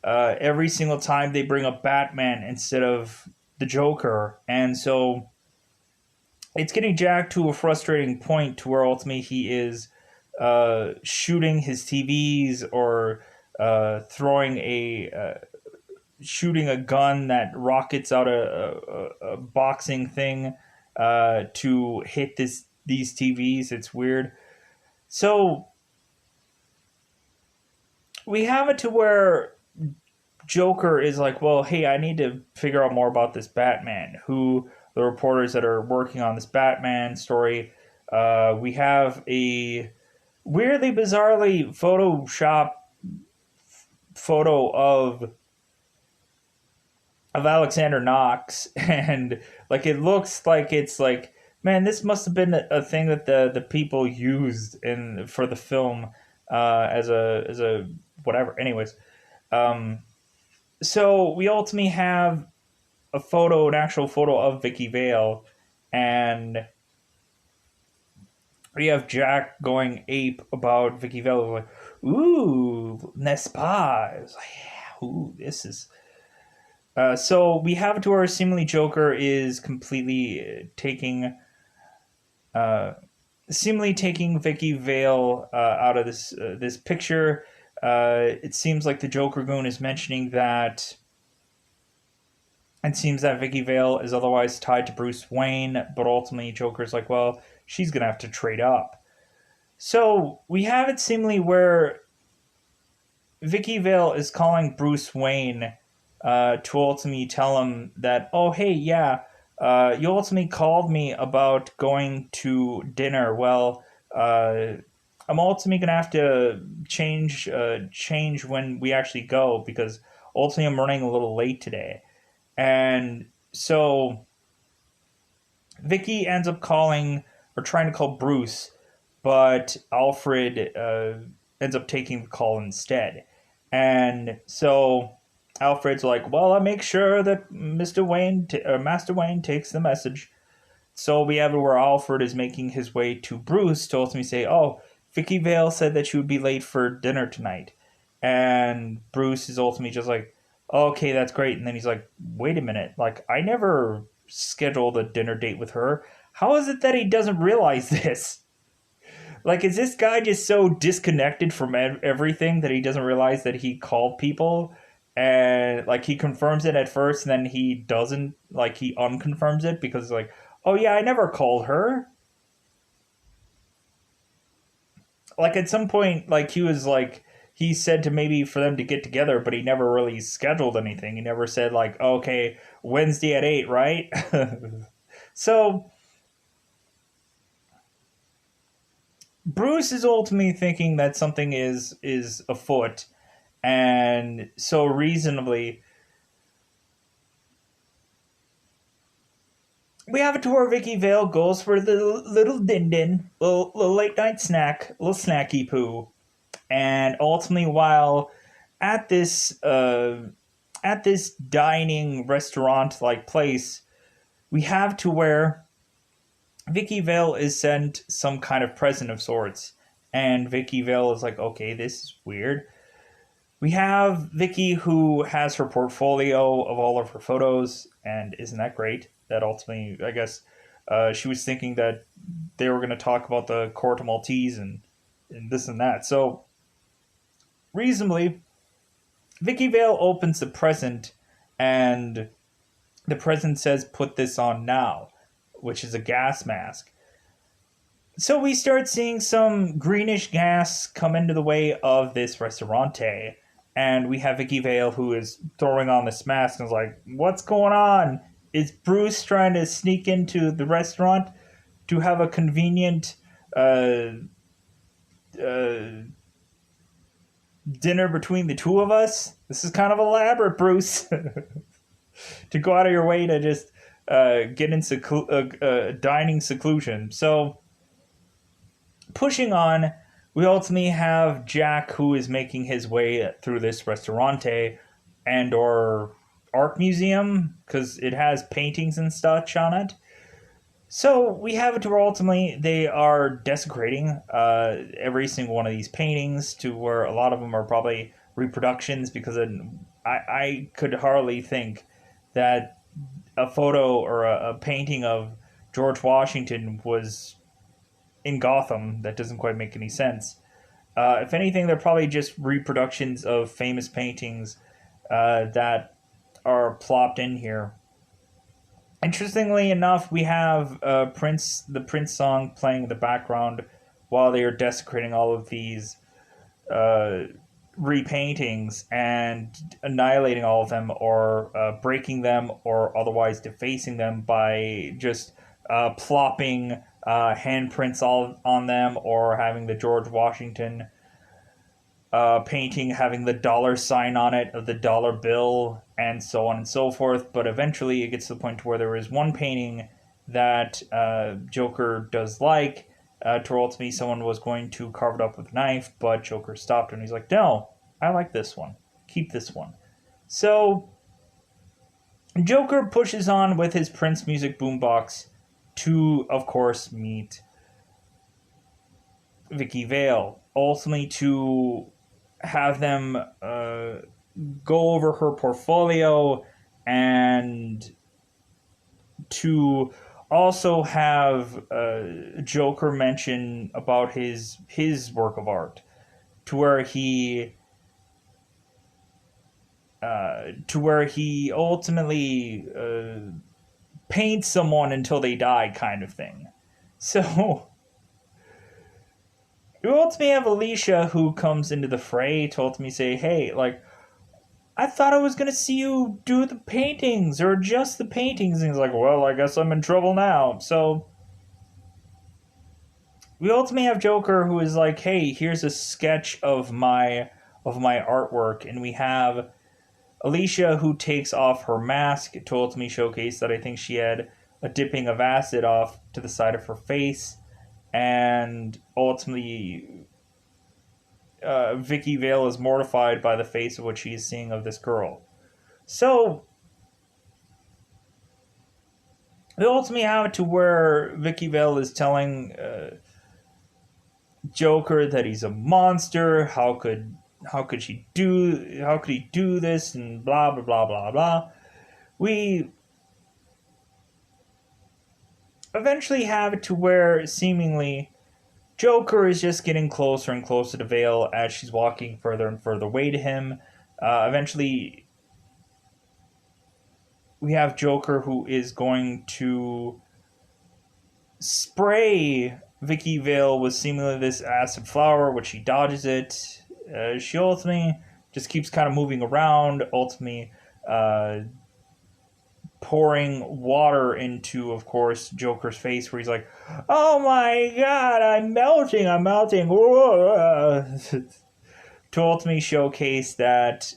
every single time they bring up Batman instead of the Joker, and so it's getting Jack to a frustrating point to where ultimately he is shooting his TVs or throwing shooting a gun that rockets out a boxing thing to hit these TVs. It's weird. So we have it to where Joker is like, well, hey, I need to figure out more about this Batman. Who the reporters that are working on this Batman story. We have a weirdly, bizarrely Photoshop photo of Alexander Knox, and like it looks like it's like, man, this must have been a thing that the people used in for the film as a whatever. Anyways, so we ultimately have an actual photo of Vicki Vale, and we have Jack going ape about Vicki Vale, like, ooh, n'est-ce pas? It was like, yeah, ooh, this is. So we have it to where seemingly Joker is completely seemingly taking Vicki Vale out of this picture. It seems like the Joker goon is mentioning that it seems that Vicki Vale is otherwise tied to Bruce Wayne, but ultimately Joker's like, well, she's going to have to trade up. So we have it seemingly where Vicki Vale is calling Bruce Wayne to ultimately tell him that, oh, hey, yeah, you ultimately called me about going to dinner. Well, I'm ultimately going to have to change when we actually go because ultimately I'm running a little late today. And so Vicki ends up calling or trying to call Bruce, but Alfred ends up taking the call instead. And so Alfred's like, well, I'll make sure that Master Wayne takes the message. So we have it where Alfred is making his way to Bruce to ultimately say, oh, Vicki Vale said that she would be late for dinner tonight. And Bruce is ultimately just like, okay, that's great. And then he's like, wait a minute, like I never scheduled a dinner date with her. How is it that he doesn't realize this? Like, is this guy just so disconnected from everything that he doesn't realize that he called people? And, like, he confirms it at first, and then he doesn't, like, he unconfirms it because, like, oh, yeah, I never called her. Like, at some point, like, he said to maybe for them to get together, but he never really scheduled anything. He never said, like, okay, Wednesday at 8, right? So Bruce is ultimately thinking that something is afoot, and so reasonably, we have it to where Vicki Vale goes for the little din little late night snack, little snacky poo, and ultimately, while at this dining restaurant like place, we have to where Vicki Vale is sent some kind of present of sorts, and Vicki Vale is like, okay, this is weird. We have Vicki who has her portfolio of all of her photos, and isn't that great? That ultimately, I guess, she was thinking that they were going to talk about the Corto Maltese and this and that. So reasonably, Vicki Vale opens the present, and the present says, "Put this on now," which is a gas mask. So we start seeing some greenish gas come into the way of this restaurante, and we have Vicki Vale who is throwing on this mask and is like, "What's going on? Is Bruce trying to sneak into the restaurant to have a convenient uh, uh, dinner between the two of us? This is kind of elaborate, Bruce, to go out of your way to just get in dining seclusion." So pushing on, we ultimately have Jack who is making his way through this restaurante and or art museum because it has paintings and such on it. So we have it to where ultimately they are desecrating every single one of these paintings to where a lot of them are probably reproductions because I could hardly think that a photo or a painting of George Washington was in Gotham. That doesn't quite make any sense. If anything, they're probably just reproductions of famous paintings that are plopped in here. Interestingly enough, we have the Prince song playing in the background while they are desecrating all of these uh, repaintings and annihilating all of them or breaking them or otherwise defacing them by just plopping handprints all on them or having the George Washington painting having the dollar sign on it of the dollar bill and so on and so forth. But eventually it gets to the point where there is one painting that Joker does like. To ultimately someone was going to carve it up with a knife, but Joker stopped him. He's like, "No, I like this one. Keep this one." So Joker pushes on with his Prince music boombox to, of course, meet Vicki Vale. Ultimately, to have them go over her portfolio and to also have Joker mention about his work of art, to where he ultimately paints someone until they die, kind of thing. So you ultimately have Alicia who comes into the fray to ultimately say, "Hey, like, I thought I was going to see you do the paintings or just the paintings." And he's like, "Well, I guess I'm in trouble now." So we ultimately have Joker who is like, "Hey, here's a sketch of my artwork." And we have Alicia who takes off her mask to ultimately showcase that I think she had a dipping of acid off to the side of her face. And ultimately, Vicki Vale is mortified by the face of what she is seeing of this girl. So they ultimately have it to where Vicki Vale is telling Joker that he's a monster. How could he do this and blah blah blah blah blah. We eventually have it to where seemingly Joker is just getting closer and closer to Vale as she's walking further and further away to him. Eventually, we have Joker who is going to spray Vicki Vale with seemingly this acid flower, which she dodges it. She ultimately just keeps kind of moving around, ultimately pouring water into, of course, Joker's face, where he's like, "Oh my god, I'm melting, I'm melting." To ultimately showcase that,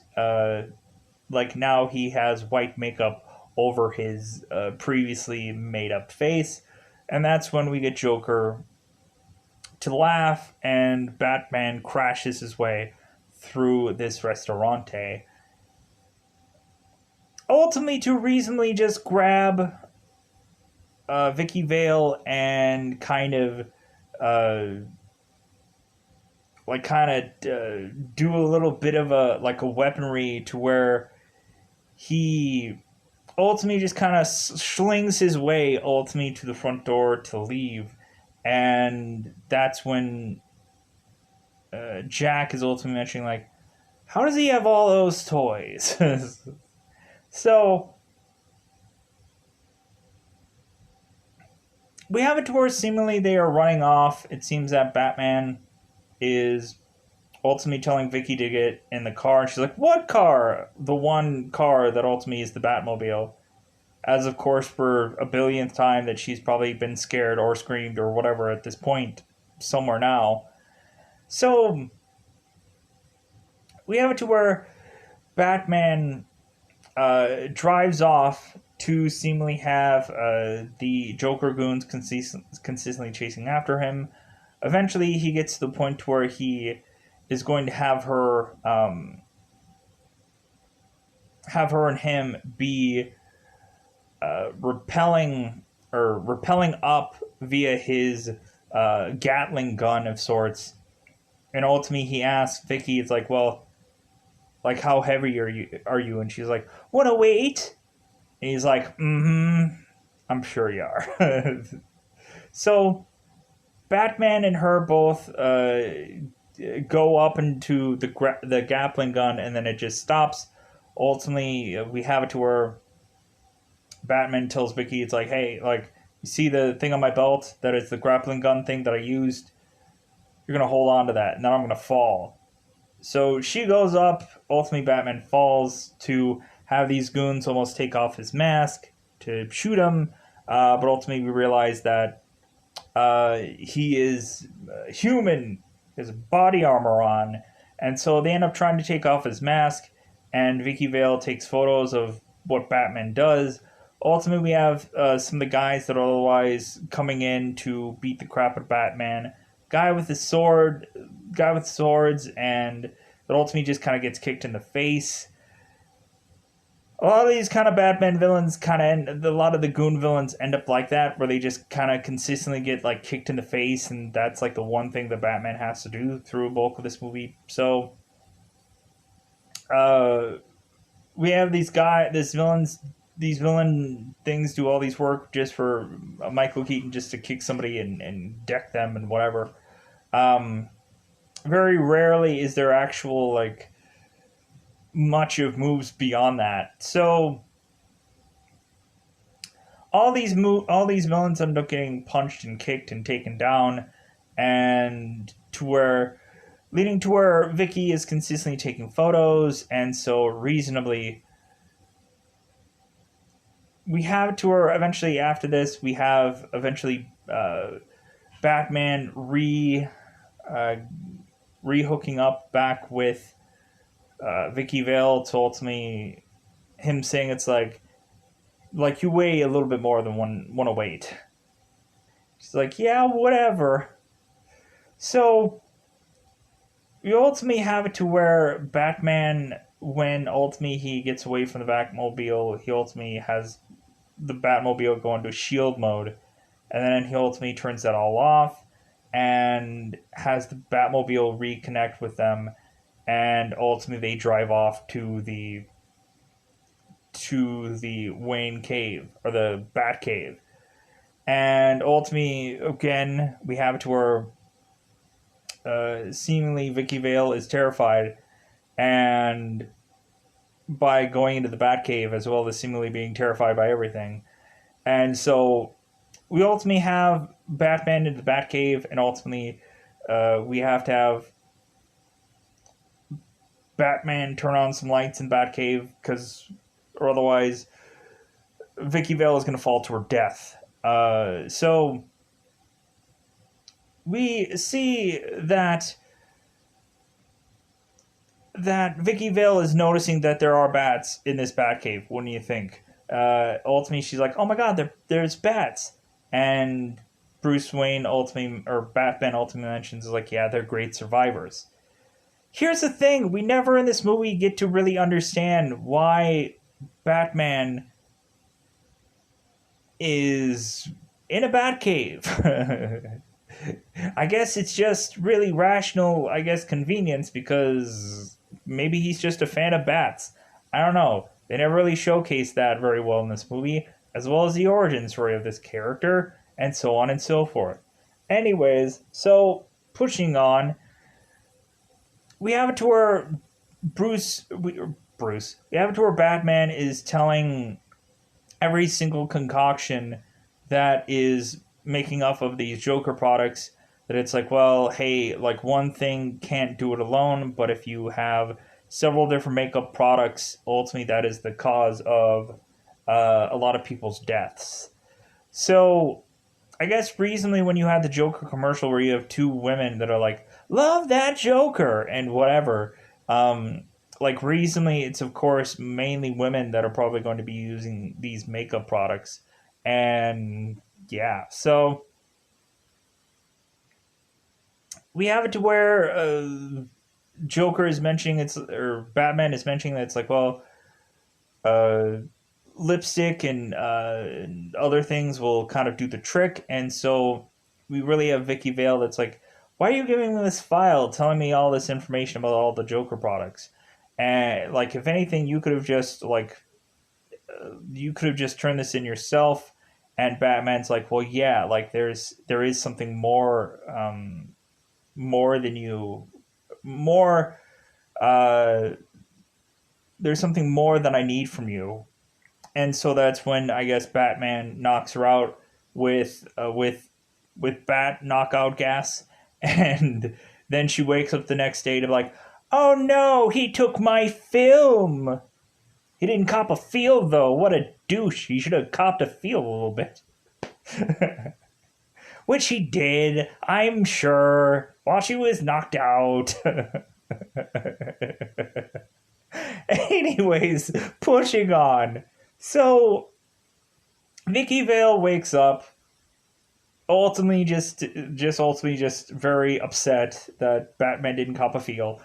like, now he has white makeup over his previously made up face. And that's when we get Joker to laugh, and Batman crashes his way through this restaurante. Ultimately, to reasonably just grab Vicki Vale and kind of do a little bit of a weaponry to where he ultimately just kind of slings his way ultimately to the front door to leave, and that's when Jack is ultimately mentioning like, how does he have all those toys? So we have it to where seemingly they are running off. It seems that Batman is ultimately telling Vicki to get in the car, and she's like, what car? The one car that ultimately is the Batmobile. As of course, for a billionth time that she's probably been scared or screamed or whatever at this point, somewhere now. So we have it to where Batman drives off to seemingly have the Joker goons consistently chasing after him. Eventually, he gets to the point where he is going to have her and him be repelling up via his Gatling gun of sorts. And ultimately, he asks Vicki, "It's like, well, like how heavy are you?" And she's like, "108." And he's like, I'm sure you are. So Batman and her both go up into the Gatling gun, and then it just stops. Ultimately, we have it to where Batman tells Vicki, it's like, hey, like, you see the thing on my belt that is the grappling gun thing that I used? You're going to hold on to that, and then I'm going to fall. So she goes up. Ultimately, Batman falls to have these goons almost take off his mask to shoot him. But ultimately, we realize that he is human, his body armor on. And so they end up trying to take off his mask, and Vicki Vale takes photos of what Batman does. Ultimately, we have some of the guys that are otherwise coming in to beat the crap out of Batman. Guy with swords, and that ultimately just kind of gets kicked in the face. A lot of these kind of Batman villains a lot of the goon villains end up like that, where they just kind of consistently get like kicked in the face, and that's like the one thing that Batman has to do through a bulk of this movie. So, we have these villain things do all these work just for Michael Keaton just to kick somebody and deck them and whatever. Very rarely is there actual like much of moves beyond that. So all these villains end up getting punched and kicked and taken down, and leading to where Vicki is consistently taking photos, and so reasonably we have to where eventually after this we have Batman re-hooking up back with Vicki Vale to ultimately him saying it's like you weigh a little bit more than 108. She's like, yeah, whatever. So we ultimately have it to where Batman, when ultimately he gets away from the Batmobile, he ultimately has the Batmobile go into shield mode, and then he ultimately turns that all off and has the Batmobile reconnect with them, and ultimately they drive off to the Wayne Cave, or the Bat Cave. And ultimately, again, we have it to where seemingly Vicki Vale is terrified, and by going into the Bat Cave, as well as seemingly being terrified by everything. And so we ultimately have Batman in the Bat Cave, and ultimately we have to have Batman turn on some lights in Batcave, or otherwise Vicki Vale is going to fall to her death. So we see that Vicki Vale is noticing that there are bats in this Batcave. What do you think? Ultimately, she's like, "Oh my God, there's bats!" And Batman ultimately mentions, like, "Yeah, they're great survivors." Here's the thing: we never in this movie get to really understand why Batman is in a Batcave. I guess it's just really rational, convenience, because maybe he's just a fan of bats. I don't know. They never really showcased that very well in this movie, as well as the origin story of this character, and so on and so forth. Anyways, so pushing on, we have it to where we have it to where Batman is telling every single concoction that is making up of these Joker products that it's like, well, hey, like one thing can't do it alone, but if you have several different makeup products, ultimately that is the cause of a lot of people's deaths. So I guess recently when you had the Joker commercial where you have two women that are like, love that Joker and whatever, like recently it's of course mainly women that are probably going to be using these makeup products. And yeah, so we have it to where Joker is mentioning it's, or Batman is mentioning that it's like, well, uh, lipstick and other things will kind of do the trick. And so we really have Vicki Vale that's like, why are you giving me this file telling me all this information about all the Joker products? And like, if anything, you could have just turned this in yourself. And Batman's like, well, yeah, like there is something more, more than you, more, uh, there's something more than I need from you. And so that's when I guess Batman knocks her out with bat knockout gas, and then she wakes up the next day to be like, oh no, he took my film. He didn't cop a feel though. What a douche! He should have copped a feel a little bit, which he did, I'm sure, while she was knocked out. Anyways, pushing on. So Vicki Vale wakes up, ultimately just very upset that Batman didn't cop a feel,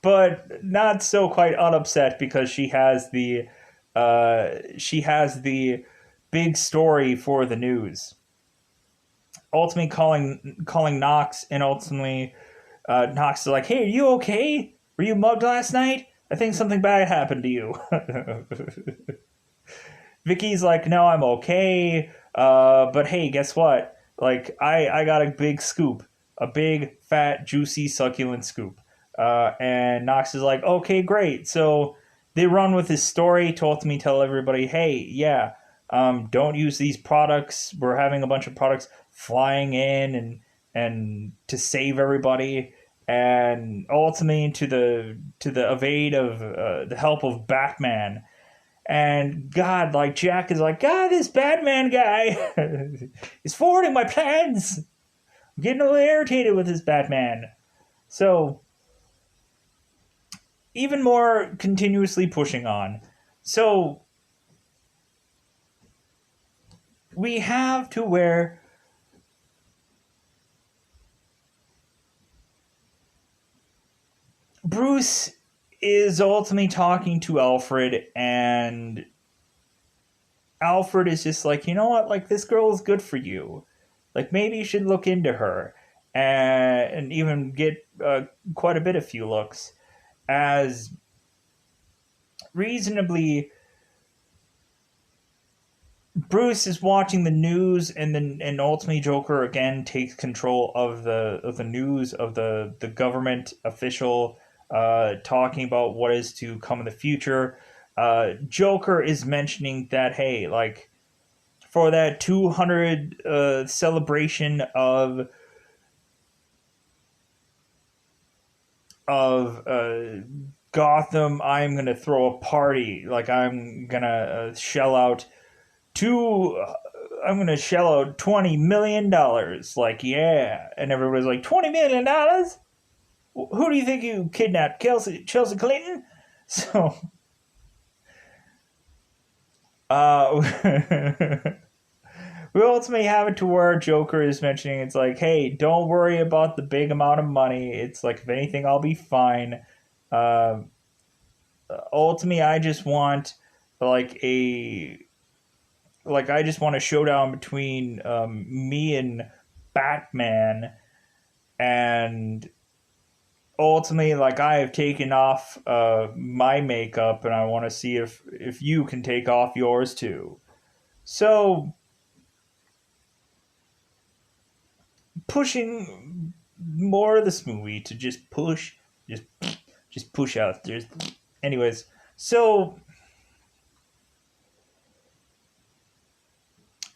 but not so quite unupset because she has the big story for the news. Ultimately calling Knox, and ultimately Knox is like, hey, are you okay? Were you mugged last night? I think something bad happened to you. Vicky's like, no, I'm okay. But hey, guess what? Like, I got a big scoop, a big, fat, juicy, succulent scoop. And Knox is like, okay, great. So they run with his story to ultimately tell everybody, hey, yeah, don't use these products. We're having a bunch of products flying in and to save everybody. And ultimately to the evade of the help of Batman. And God, like Jack is like, God, this Batman guy is forwarding my plans. I'm getting a little irritated with this Batman. So even more continuously pushing on. So we have to where Bruce is ultimately talking to Alfred, and Alfred is just like, you know what, like this girl is good for you. Like maybe you should look into her, and even get quite a bit of few looks, as reasonably Bruce is watching the news, and ultimately Joker again takes control of the news of the government official talking about what is to come in the future. Joker is mentioning that, hey, like for that 200 celebration of Gotham, I'm gonna throw a party. Like I'm gonna shell out two. I'm gonna shell out $20 million. Like yeah, and everybody's like $20 million. Who do you think you kidnapped, Chelsea Clinton? So, uh, we ultimately have it to where Joker is mentioning it's like, hey, don't worry about the big amount of money. It's like, if anything, I'll be fine. Uh, ultimately, I just want like a I just want a showdown between me and Batman, and ultimately, like, I have taken off my makeup, and I want to see if you can take off yours too. So pushing more of this movie to just just push out. There's, anyways. So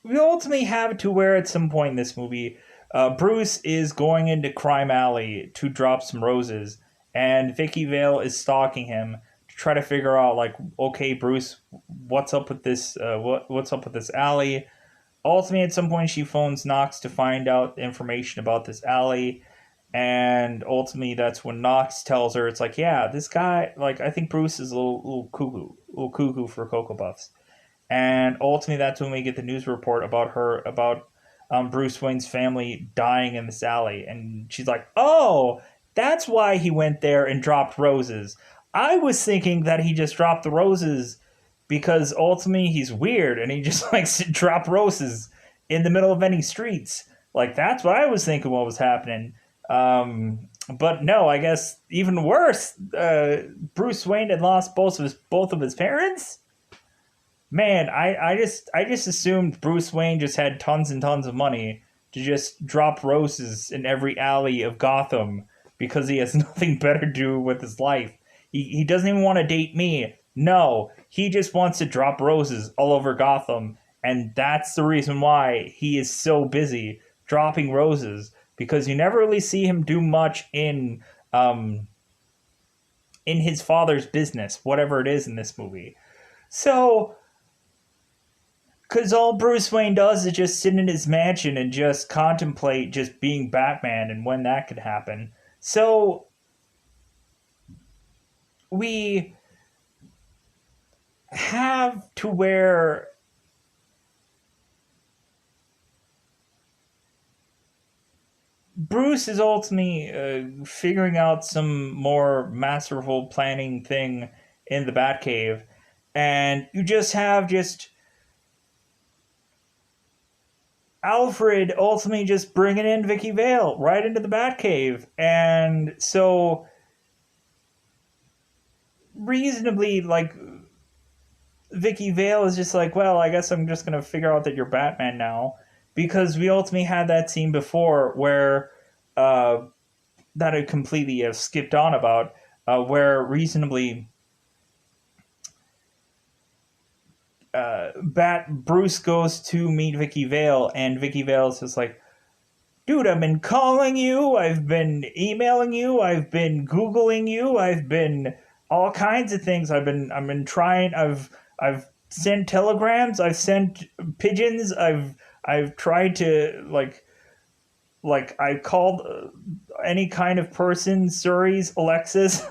we ultimately have to where at some point in this movie, Bruce is going into Crime Alley to drop some roses, and Vicki Vale is stalking him to try to figure out, like, okay, Bruce, what's up with this? What's up with this alley? Ultimately, at some point, she phones Knox to find out information about this alley, and ultimately, that's when Knox tells her, it's like, yeah, this guy, like, I think Bruce is a little cuckoo for Cocoa Puffs. And ultimately, that's when we get the news report about Bruce Wayne's family dying in this alley, and she's like, "Oh, that's why he went there and dropped roses. I was thinking that he just dropped the roses because ultimately he's weird and he just likes to drop roses in the middle of any streets. Like, that's what I was thinking. What was happening?" But no, I guess even worse. Bruce Wayne had lost both of his parents. Man, I just assumed Bruce Wayne just had tons and tons of money to just drop roses in every alley of Gotham because he has nothing better to do with his life. He doesn't even want to date me. No, he just wants to drop roses all over Gotham, and that's the reason why he is so busy dropping roses, because you never really see him do much in his father's business, whatever it is in this movie. So, because all Bruce Wayne does is just sit in his mansion and just contemplate just being Batman and when that could happen. So we have to where Bruce is ultimately figuring out some more masterful planning thing in the Batcave, and you just have just Alfred ultimately just bringing in Vicki Vale right into the Batcave. And so, reasonably, like, Vicki Vale is just like, well, I guess I'm just going to figure out that you're Batman now. Because we ultimately had that scene before where, that I completely have skipped on about, where reasonably Bruce goes to meet Vicki Vale, and Vicki Vale is just like, dude, I've been calling you, I've been emailing you, I've been Googling you, I've been all kinds of things. I've been trying. I've sent telegrams, I've sent pigeons, I've tried to like I called any kind of person, Surrey's Alexis.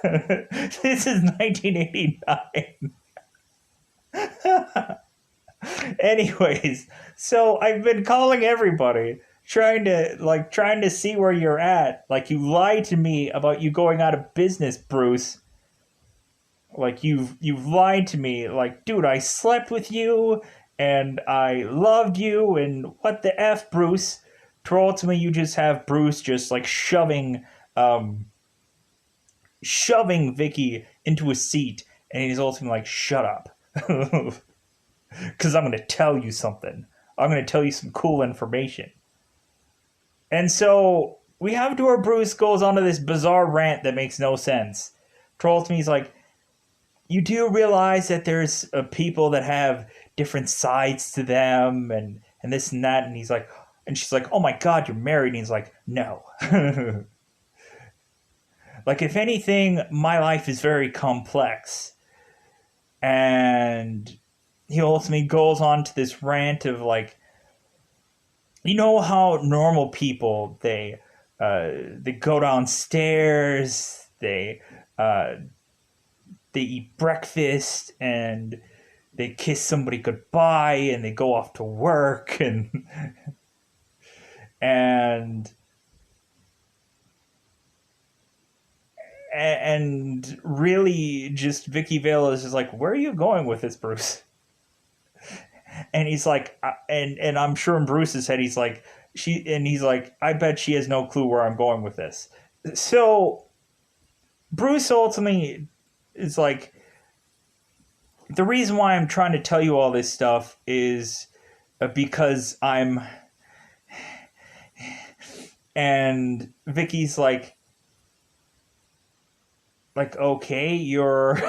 This is 1989. Anyways, so I've been calling everybody, trying to see where you're at. Like, you lied to me about you going out of business, Bruce. Like, you've lied to me. Like, dude, I slept with you and I loved you, and what the F, Bruce? To ultimately you just have Bruce just like shoving Vicky into a seat, and he's ultimately like, shut up. Because I'm going to tell you something. I'm going to tell you some cool information. And so we have to where Bruce goes onto this bizarre rant that makes no sense. Troll to me, he's like, you do realize that there's people that have different sides to them and this and that. And he's like, and she's like, oh my God, you're married. And he's like, no. Like, if anything, my life is very complex. And he ultimately goes on to this rant of like, you know how normal people, they go downstairs, they eat breakfast, and they kiss somebody goodbye, and they go off to work, and and really just Vicki Vale is just like, where are you going with this, Bruce? And he's like, and I'm sure in Bruce's head, he's like, I bet she has no clue where I'm going with this. So Bruce ultimately is like, the reason why I'm trying to tell you all this stuff is because and Vicky's okay, you're,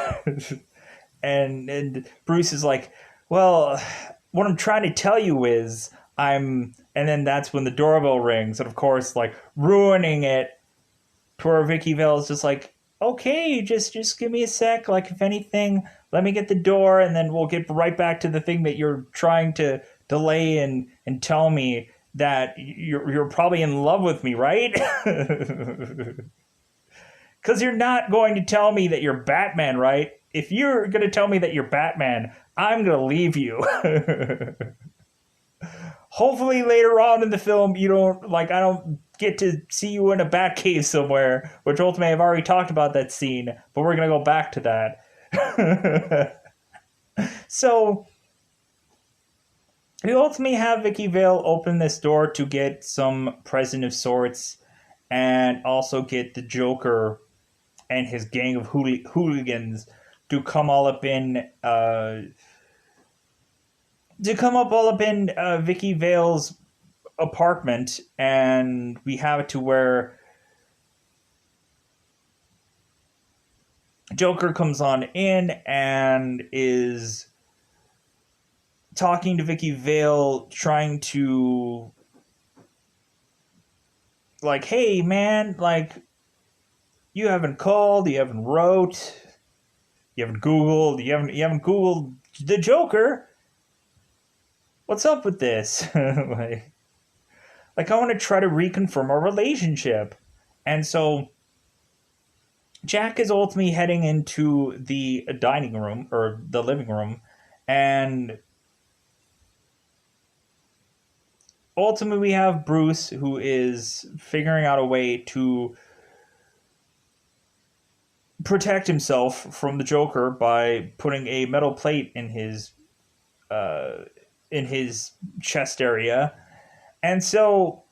and Bruce is like, well, what I'm trying to tell you is and then that's when the doorbell rings, and of course, like, ruining it to where Vicki Vale is just like, okay, just give me a sec. Like, if anything, let me get the door, and then we'll get right back to the thing that you're trying to delay and tell me that you're probably in love with me, right? Because you're not going to tell me that you're Batman, right? If you're going to tell me that you're Batman, I'm going to leave you. Hopefully later on in the film, I don't get to see you in a Batcave somewhere, which ultimately I've already talked about that scene, but we're going to go back to that. So, we ultimately have Vicki Vale open this door to get some present of sorts, and also get the Joker and his gang of hooligans to come all up in Vicki Vale's apartment, and we have it to where Joker comes on in and is talking to Vicki Vale, trying to, like, hey man, like, you haven't called, you haven't wrote, you haven't Googled, you haven't Googled the Joker. What's up with this? Like, I want to try to reconfirm our relationship. And so Jack is ultimately heading into the dining room, or the living room, and ultimately we have Bruce, who is figuring out a way to protect himself from the Joker by putting a metal plate in his chest area. And so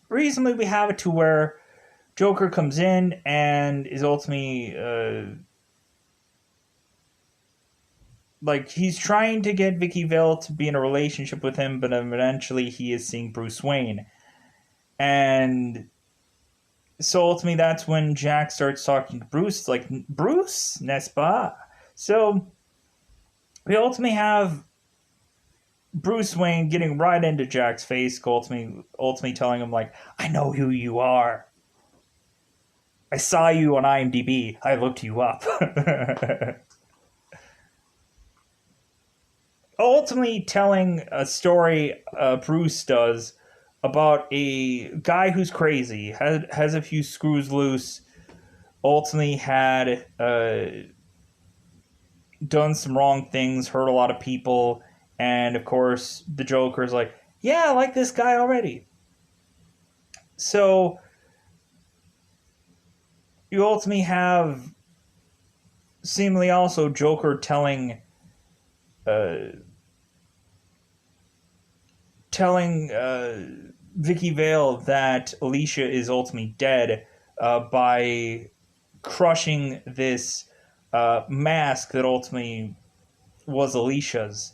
recently we have it to where Joker comes in and is ultimately he's trying to get Vicki Vale to be in a relationship with him, but eventually he is seeing Bruce Wayne. And so ultimately that's when Jack starts talking to Bruce. It's like, Bruce, n'est-ce pas? So we ultimately have Bruce Wayne getting right into Jack's face, ultimately telling him, like, I know who you are. I saw you on IMDb. I looked you up. Ultimately telling a story Bruce does about a guy who's crazy, has a few screws loose, ultimately had done some wrong things, hurt a lot of people, and of course the Joker's like, yeah, I like this guy already. So you ultimately have seemingly also Joker telling Vicki Vale that Alicia is ultimately dead by crushing this mask that ultimately was Alicia's.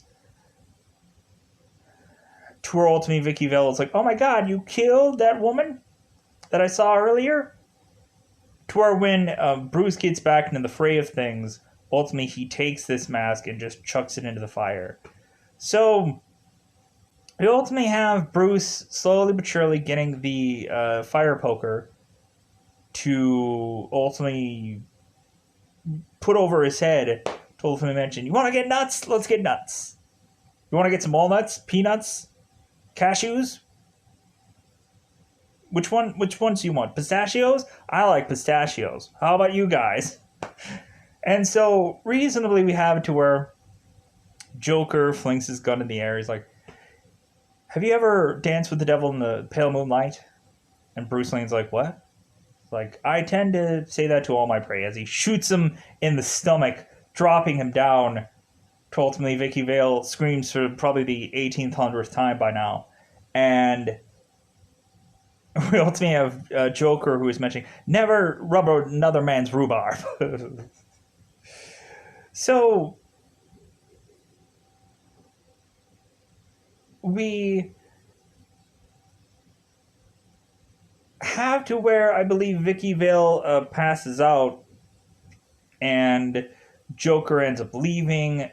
To where ultimately Vicki Vale is like, oh my god, you killed that woman that I saw earlier? To where when Bruce gets back into the fray of things, ultimately he takes this mask and just chucks it into the fire. So we ultimately have Bruce slowly but surely getting the fire poker to ultimately put over his head to ultimately mention, you want to get nuts? Let's get nuts. You want to get some walnuts, peanuts, cashews? Which ones do you want? Pistachios? I like pistachios. How about you guys? And so reasonably we have it to where Joker flings his gun in the air. He's like, have you ever danced with the devil in the pale moonlight? And Bruce Wayne's like, what? Like, I tend to say that to all my prey, as he shoots him in the stomach, dropping him down ultimately Vicki Vale screams for probably the 1800th time by now. And we ultimately have Joker, who is mentioning, never rub another man's rhubarb. So we have to where I believe Vicki Vale passes out, and Joker ends up leaving,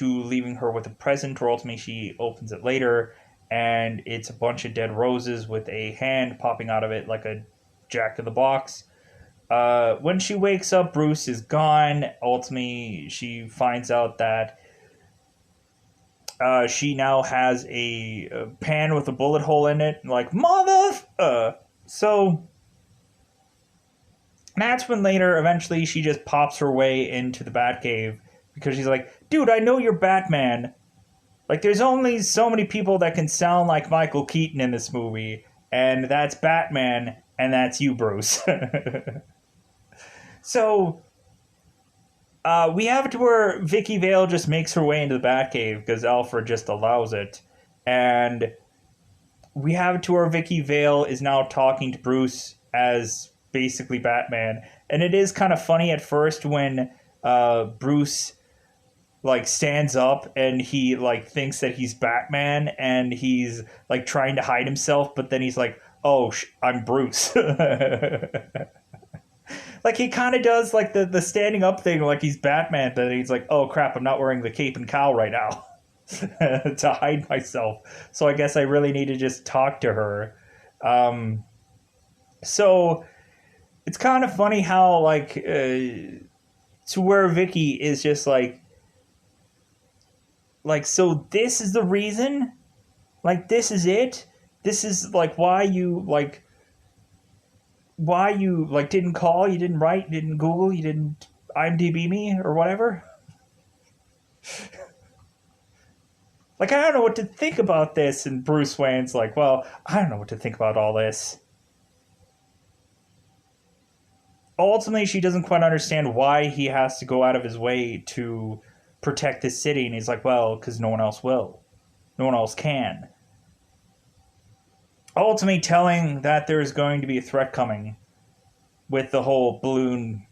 leaving her with a present, or ultimately she opens it later, and it's a bunch of dead roses with a hand popping out of it like a Jack in the Box. When she wakes up, Bruce is gone. Ultimately, she finds out that she now has a pan with a bullet hole in it. Like, mother! So that's when later, eventually, she just pops her way into the Batcave because she's like, dude, I know you're Batman. Like, there's only so many people that can sound like Michael Keaton in this movie, and that's Batman, and that's you, Bruce. So, we have it to where Vicki Vale just makes her way into the Batcave because Alfred just allows it. And we have it to where Vicki Vale is now talking to Bruce as basically Batman. And it is kind of funny at first when Bruce like stands up and he like thinks that he's Batman and he's like trying to hide himself, but then he's like, oh, I'm Bruce. Like, he kind of does, like, the standing up thing, like he's Batman, then he's like, oh, crap, I'm not wearing the cape and cowl right now to hide myself. So I guess I really need to just talk to her. So it's kind of funny how, like, to where Vicky is just like, so this is the reason? Like, this is it? This is, like, why you didn't call, you didn't write, you didn't Google, you didn't IMDb me or whatever. Like, I don't know what to think about this. And Bruce Wayne's like, well, I don't know what to think about all this. Ultimately, she doesn't quite understand why he has to go out of his way to protect this city. And he's like, well, because no one else will. No one else can. Ultimately telling that there's going to be a threat coming with the whole balloon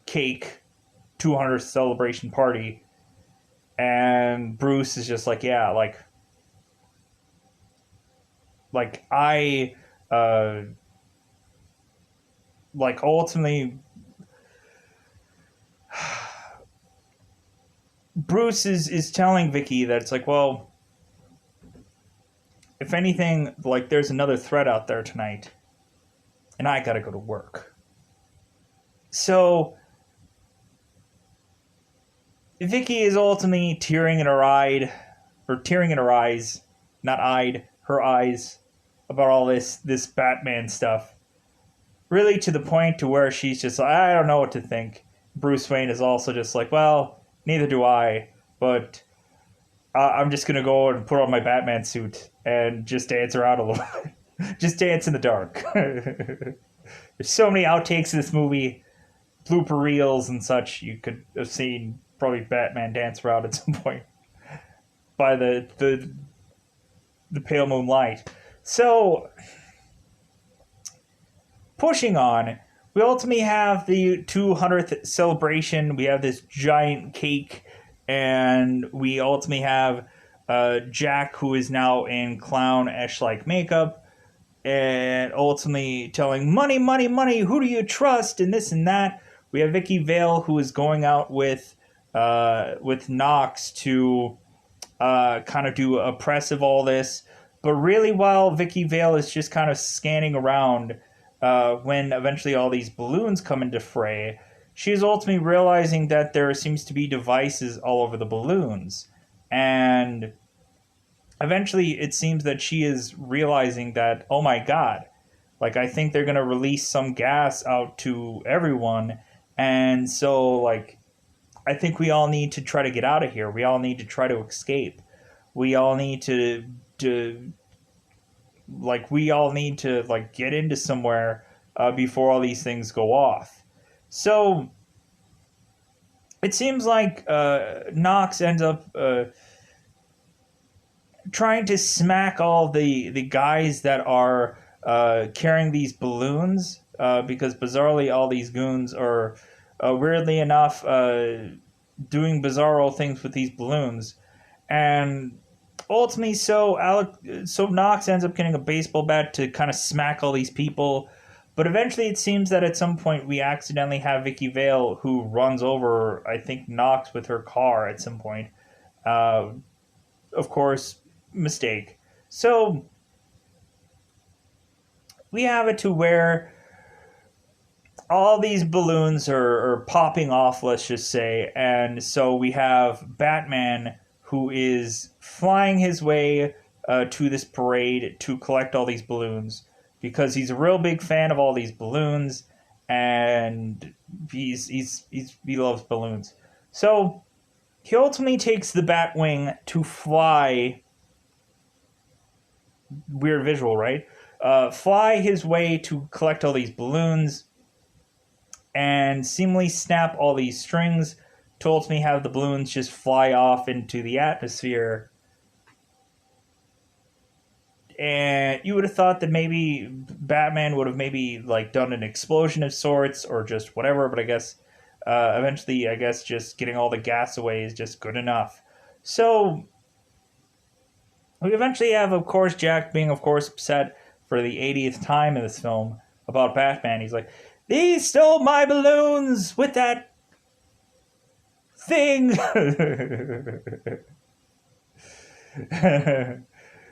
cake 200th celebration party. And Bruce is just like, yeah, ultimately Bruce is telling Vicky that it's like, well, if anything, like, there's another threat out there tonight, and I gotta go to work. So Vicky is ultimately tearing in her eyes, her eyes, about all this Batman stuff. Really to the point to where she's just like, I don't know what to think. Bruce Wayne is also just like, well, neither do I, but I'm just going to go and put on my Batman suit and just dance around a little bit. Just dance in the dark. There's so many outtakes in this movie, blooper reels and such. You could have seen probably Batman dance around at some point by the pale moonlight. So, pushing on, we ultimately have the 200th celebration. We have this giant cake. And we ultimately have Jack, who is now in clown-esque-like makeup, and ultimately telling, money, money, money, who do you trust, and this and that. We have Vicki Vale, who is going out with Knox to kind of do a press of all this. But really, while Vicki Vale is just kind of scanning around, when eventually all these balloons come into fray, she is ultimately realizing that there seems to be devices all over the balloons. And eventually it seems that she is realizing that, oh my god, like, I think they're going to release some gas out to everyone. And so, like, I think we all need to try to get out of here. We all need to try to escape. We all need to get into somewhere before all these things go off. So, it seems like Knox ends up trying to smack all the guys that are carrying these balloons, because bizarrely all these goons are weirdly enough doing bizarro things with these balloons, and ultimately, so Knox ends up getting a baseball bat to kind of smack all these people. But eventually, it seems that at some point we accidentally have Vicki Vale, who runs over, I think, Knox with her car at some point. Uh, of course, mistake. So we have it to where all these balloons are popping off, let's just say. And so we have Batman, who is flying his way to this parade to collect all these balloons because he's a real big fan of all these balloons, and he loves balloons. So he ultimately takes the Batwing to fly. Weird visual, right? Fly his way to collect all these balloons and seemingly snap all these strings to ultimately have the balloons just fly off into the atmosphere. And you would have thought that maybe Batman would have maybe like done an explosion of sorts or just whatever, but I guess eventually, I guess just getting all the gas away is just good enough. So we eventually have, of course, Jack being, of course, upset for the 80th time in this film about Batman. He's like, "He stole my balloons with that thing."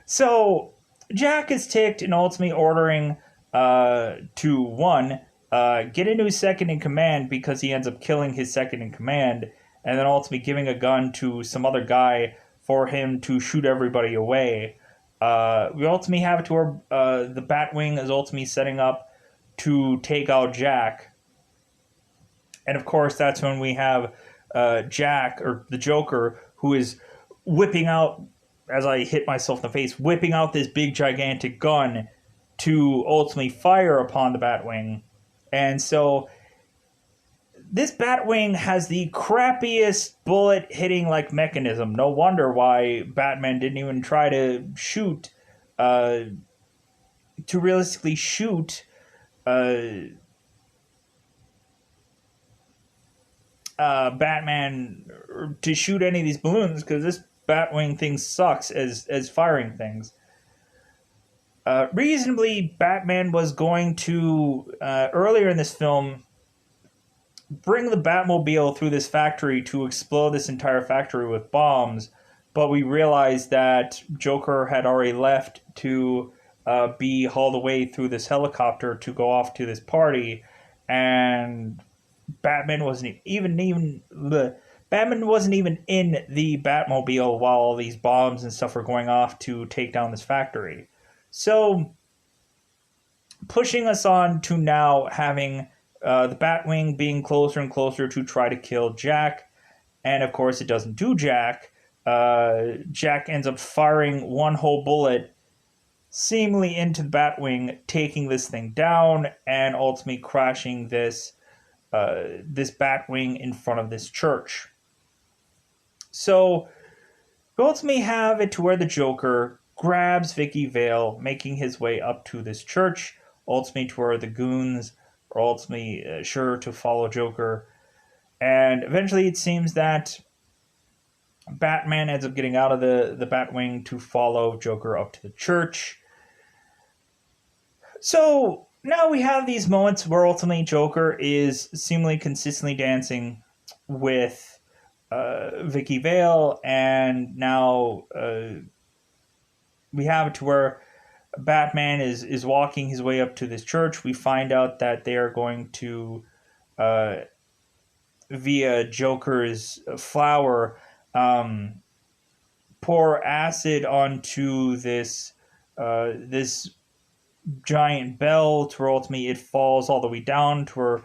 So Jack is ticked and ultimately ordering to one, get a new second in command because he ends up killing his second in command, and then ultimately giving a gun to some other guy for him to shoot everybody away. We ultimately have it to where the Batwing is ultimately setting up to take out Jack. And of course, that's when we have Jack, or the Joker, who is whipping out, as I hit myself in the face, whipping out this big gigantic gun to ultimately fire upon the Batwing. And so this Batwing has the crappiest bullet hitting like mechanism. No wonder why Batman didn't even try to realistically shoot Batman to shoot any of these balloons, because this Batwing thing sucks as firing things. Reasonably, Batman was going to earlier in this film bring the Batmobile through this factory to explode this entire factory with bombs, but we realized that Joker had already left to be hauled away through this helicopter to go off to this party, and Batman wasn't even Batman wasn't even in the Batmobile while all these bombs and stuff were going off to take down this factory. So, pushing us on to now having the Batwing being closer and closer to try to kill Jack, and of course it doesn't do Jack. Jack ends up firing one whole bullet seemingly into the Batwing, taking this thing down and ultimately crashing this Batwing in front of this church. So we ultimately have it to where the Joker grabs Vicki Vale, making his way up to this church, ultimately to where the goons are ultimately sure to follow Joker. And eventually it seems that Batman ends up getting out of the Batwing to follow Joker up to the church. So now we have these moments where ultimately Joker is seemingly consistently dancing with Vicki Vale, and now we have it to where Batman is walking his way up to this church. We find out that they are going to, via Joker's flower, pour acid onto this giant bell to where ultimately it falls all the way down to where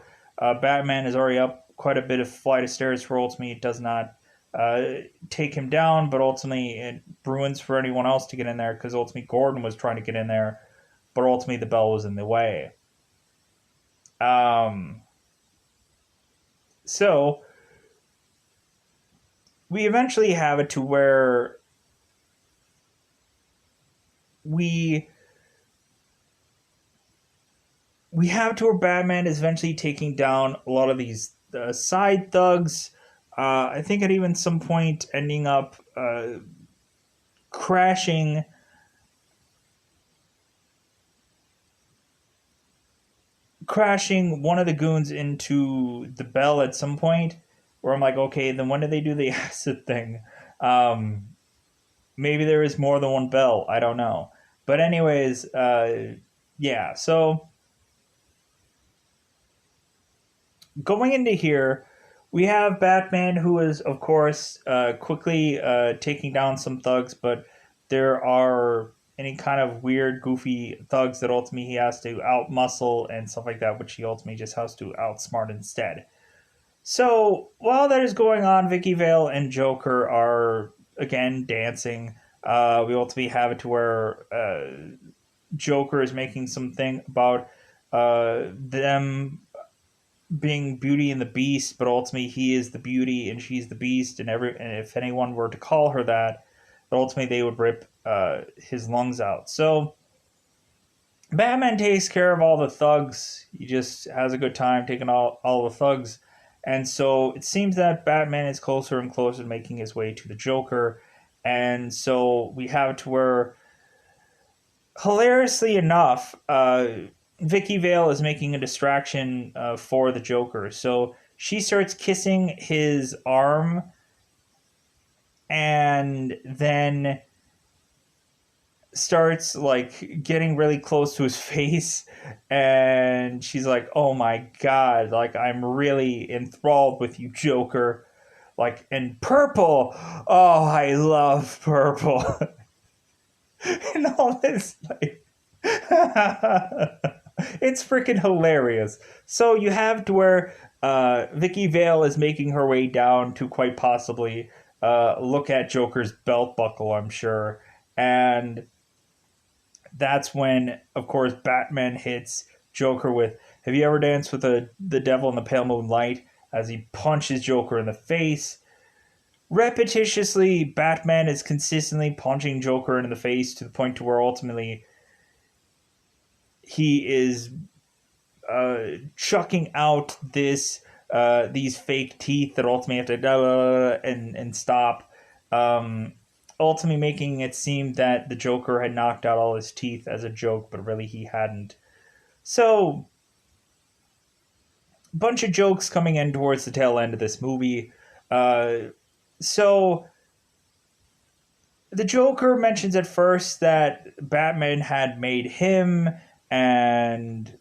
Batman is already up quite a bit of flight of stairs where ultimately it does not take him down, but ultimately it ruins for anyone else to get in there because ultimately Gordon was trying to get in there, but ultimately the bell was in the way. So we eventually have it to where we we have to where Batman is eventually taking down a lot of these side thugs. I think at even some point ending up crashing one of the goons into the bell at some point, where I'm like, okay, then when did they do the acid thing? Um, Maybe there is more than one bell. I don't know. But anyways, yeah. So going into here, we have Batman, who is, of course, quickly taking down some thugs, but there are any kind of weird, goofy thugs that ultimately he has to outmuscle and stuff like that, which he ultimately just has to outsmart instead. So while that is going on, Vicki Vale and Joker are again dancing. We ultimately have it to where Joker is making something about them being Beauty and the Beast, but ultimately he is the Beauty and she's the Beast, and if anyone were to call her that, ultimately they would rip his lungs out. So Batman takes care of all the thugs. He just has a good time taking all the thugs. And so it seems that Batman is closer and closer to making his way to the Joker. And so we have it to where, hilariously enough, Vicki Vale is making a distraction for the Joker. So she starts kissing his arm and then starts like getting really close to his face, and she's like, oh my god, like I'm really enthralled with you, Joker. Like, and purple, oh, I love purple. And all this, like, it's freaking hilarious. So you have to where Vicki Vale is making her way down to quite possibly look at Joker's belt buckle, I'm sure. And that's when, of course, Batman hits Joker with, have you ever danced with the devil in the pale moonlight? As he punches Joker in the face. Repetitiously, Batman is consistently punching Joker in the face to the point to where ultimately he is chucking out these fake teeth that ultimately have to and stop. Ultimately making it seem that the Joker had knocked out all his teeth as a joke, but really he hadn't. So, bunch of jokes coming in towards the tail end of this movie. So, the Joker mentions at first that Batman had made him, and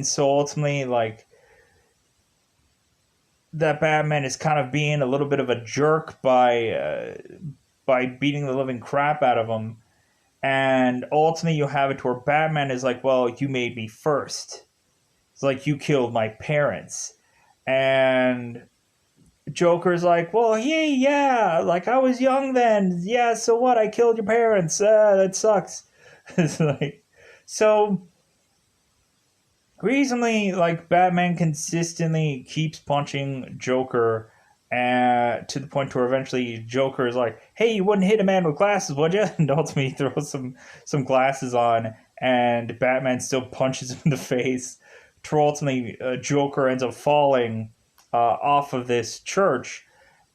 so ultimately, like, that Batman is kind of being a little bit of a jerk by beating the living crap out of him. And ultimately, you have it to where Batman is like, well, you made me first. It's like, you killed my parents. And Joker's like, well, yeah, like, I was young then. Yeah, so what? I killed your parents. That sucks. It's like, so recently, like, Batman consistently keeps punching Joker, to the point where eventually Joker is like, hey, you wouldn't hit a man with glasses, would you? And ultimately throws some glasses on, and Batman still punches him in the face. To ultimately, Joker ends up falling off of this church,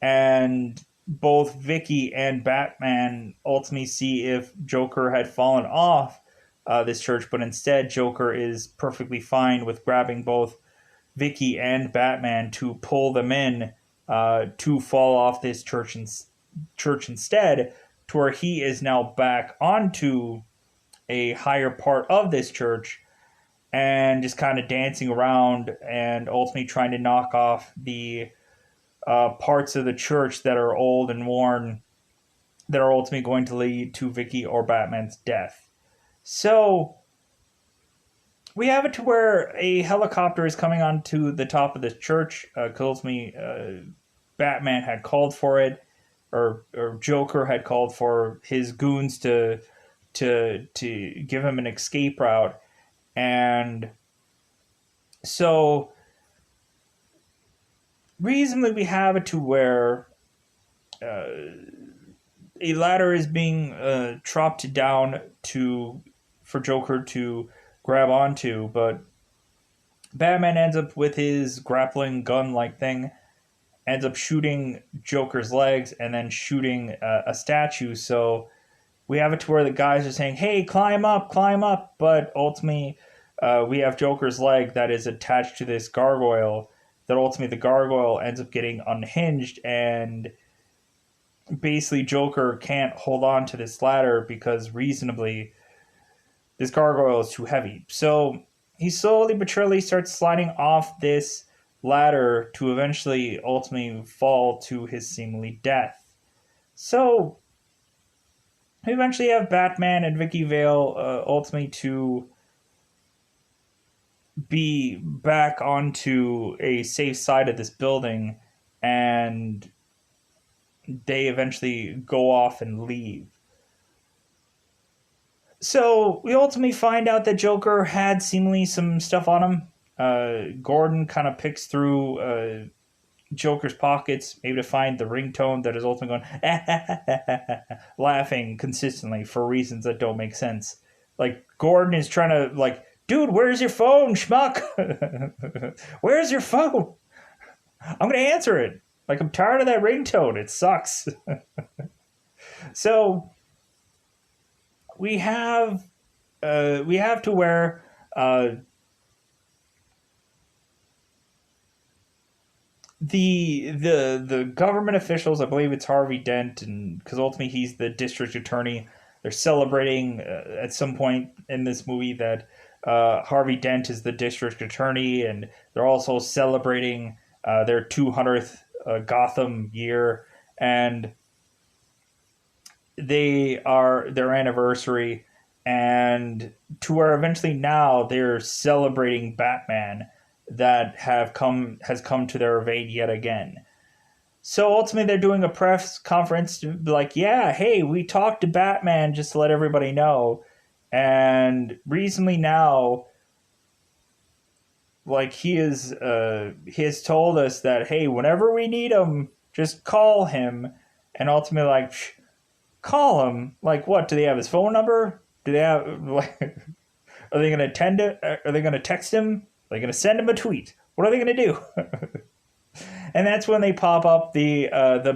and both Vicky and Batman ultimately see if Joker had fallen off this church, but instead Joker is perfectly fine with grabbing both Vicky and Batman to pull them in to fall off this church instead, to where he is now back onto a higher part of this church and just kind of dancing around and ultimately trying to knock off the parts of the church that are old and worn that are ultimately going to lead to Vicky or Batman's death. So we have it to where a helicopter is coming onto the top of this church. Ultimately, Batman had called for it, or Joker had called for his goons to give him an escape route, and so reasonably we have it to where a ladder is being dropped down for Joker to grab onto, but Batman ends up with his grappling gun like thing, ends up shooting Joker's legs and then shooting a statue. So we have it to where the guys are saying, "Hey, climb up," but ultimately we have Joker's leg that is attached to this gargoyle. That ultimately the gargoyle ends up getting unhinged, and basically Joker can't hold on to this ladder because reasonably this gargoyle is too heavy. So he slowly but surely starts sliding off this ladder to eventually ultimately fall to his seemingly death. So we eventually have Batman and Vicki Vale ultimately to be back onto a safe side of this building, and they eventually go off and leave. So we ultimately find out that Joker had seemingly some stuff on him. Gordon kind of picks through Joker's pockets, maybe to find the ringtone that is ultimately going laughing consistently for reasons that don't make sense. Like Gordon is trying to like, dude, where's your phone, schmuck? Where's your phone? I'm gonna answer it. Like I'm tired of that ringtone. It sucks. So we have to where the government officials, I believe it's Harvey Dent, and because ultimately he's the district attorney, they're celebrating at some point in this movie that Harvey Dent is the district attorney, and they're also celebrating their 200th Gotham year, and their anniversary, and to where eventually now they're celebrating Batman that has come to their aid yet again. So ultimately they're doing a press conference to be like, yeah, hey, we talked to Batman just to let everybody know. And recently now, like he has told us that, hey, whenever we need him, just call him. And ultimately like, call him? Like what? Do they have his phone number? Do they have like are they gonna attend it? Are they gonna text him? Are they gonna send him a tweet? What are they gonna do? And that's when they pop up the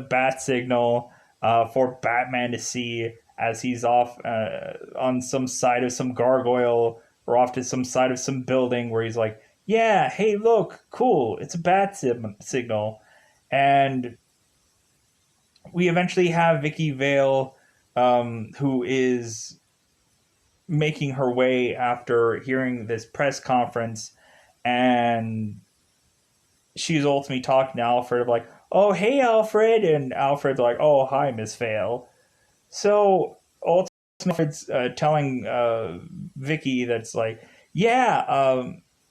bat signal for Batman to see as he's off on some side of some gargoyle or off to some side of some building where he's like, yeah, hey, look, cool, it's a bat signal. And we eventually have Vicki Vale, who is making her way after hearing this press conference, and she's ultimately talking to Alfred like, oh, hey, Alfred, and Alfred's like, oh, hi, Miss Vale. So ultimately Alfred's telling Vicki that's like, yeah,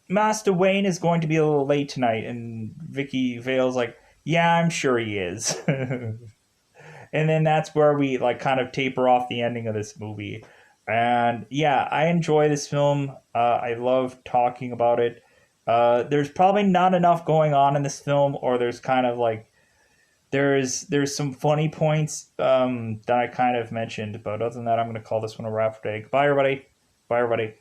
Master Wayne is going to be a little late tonight, and Vicki Vale's like, yeah, I'm sure he is. And then that's where we like kind of taper off the ending of this movie. And yeah, I enjoy this film. I love talking about it. There's probably not enough going on in this film, or there's kind of like there's some funny points that I kind of mentioned. But other than that, I'm going to call this one a wrap for today. Bye, everybody. Bye, everybody.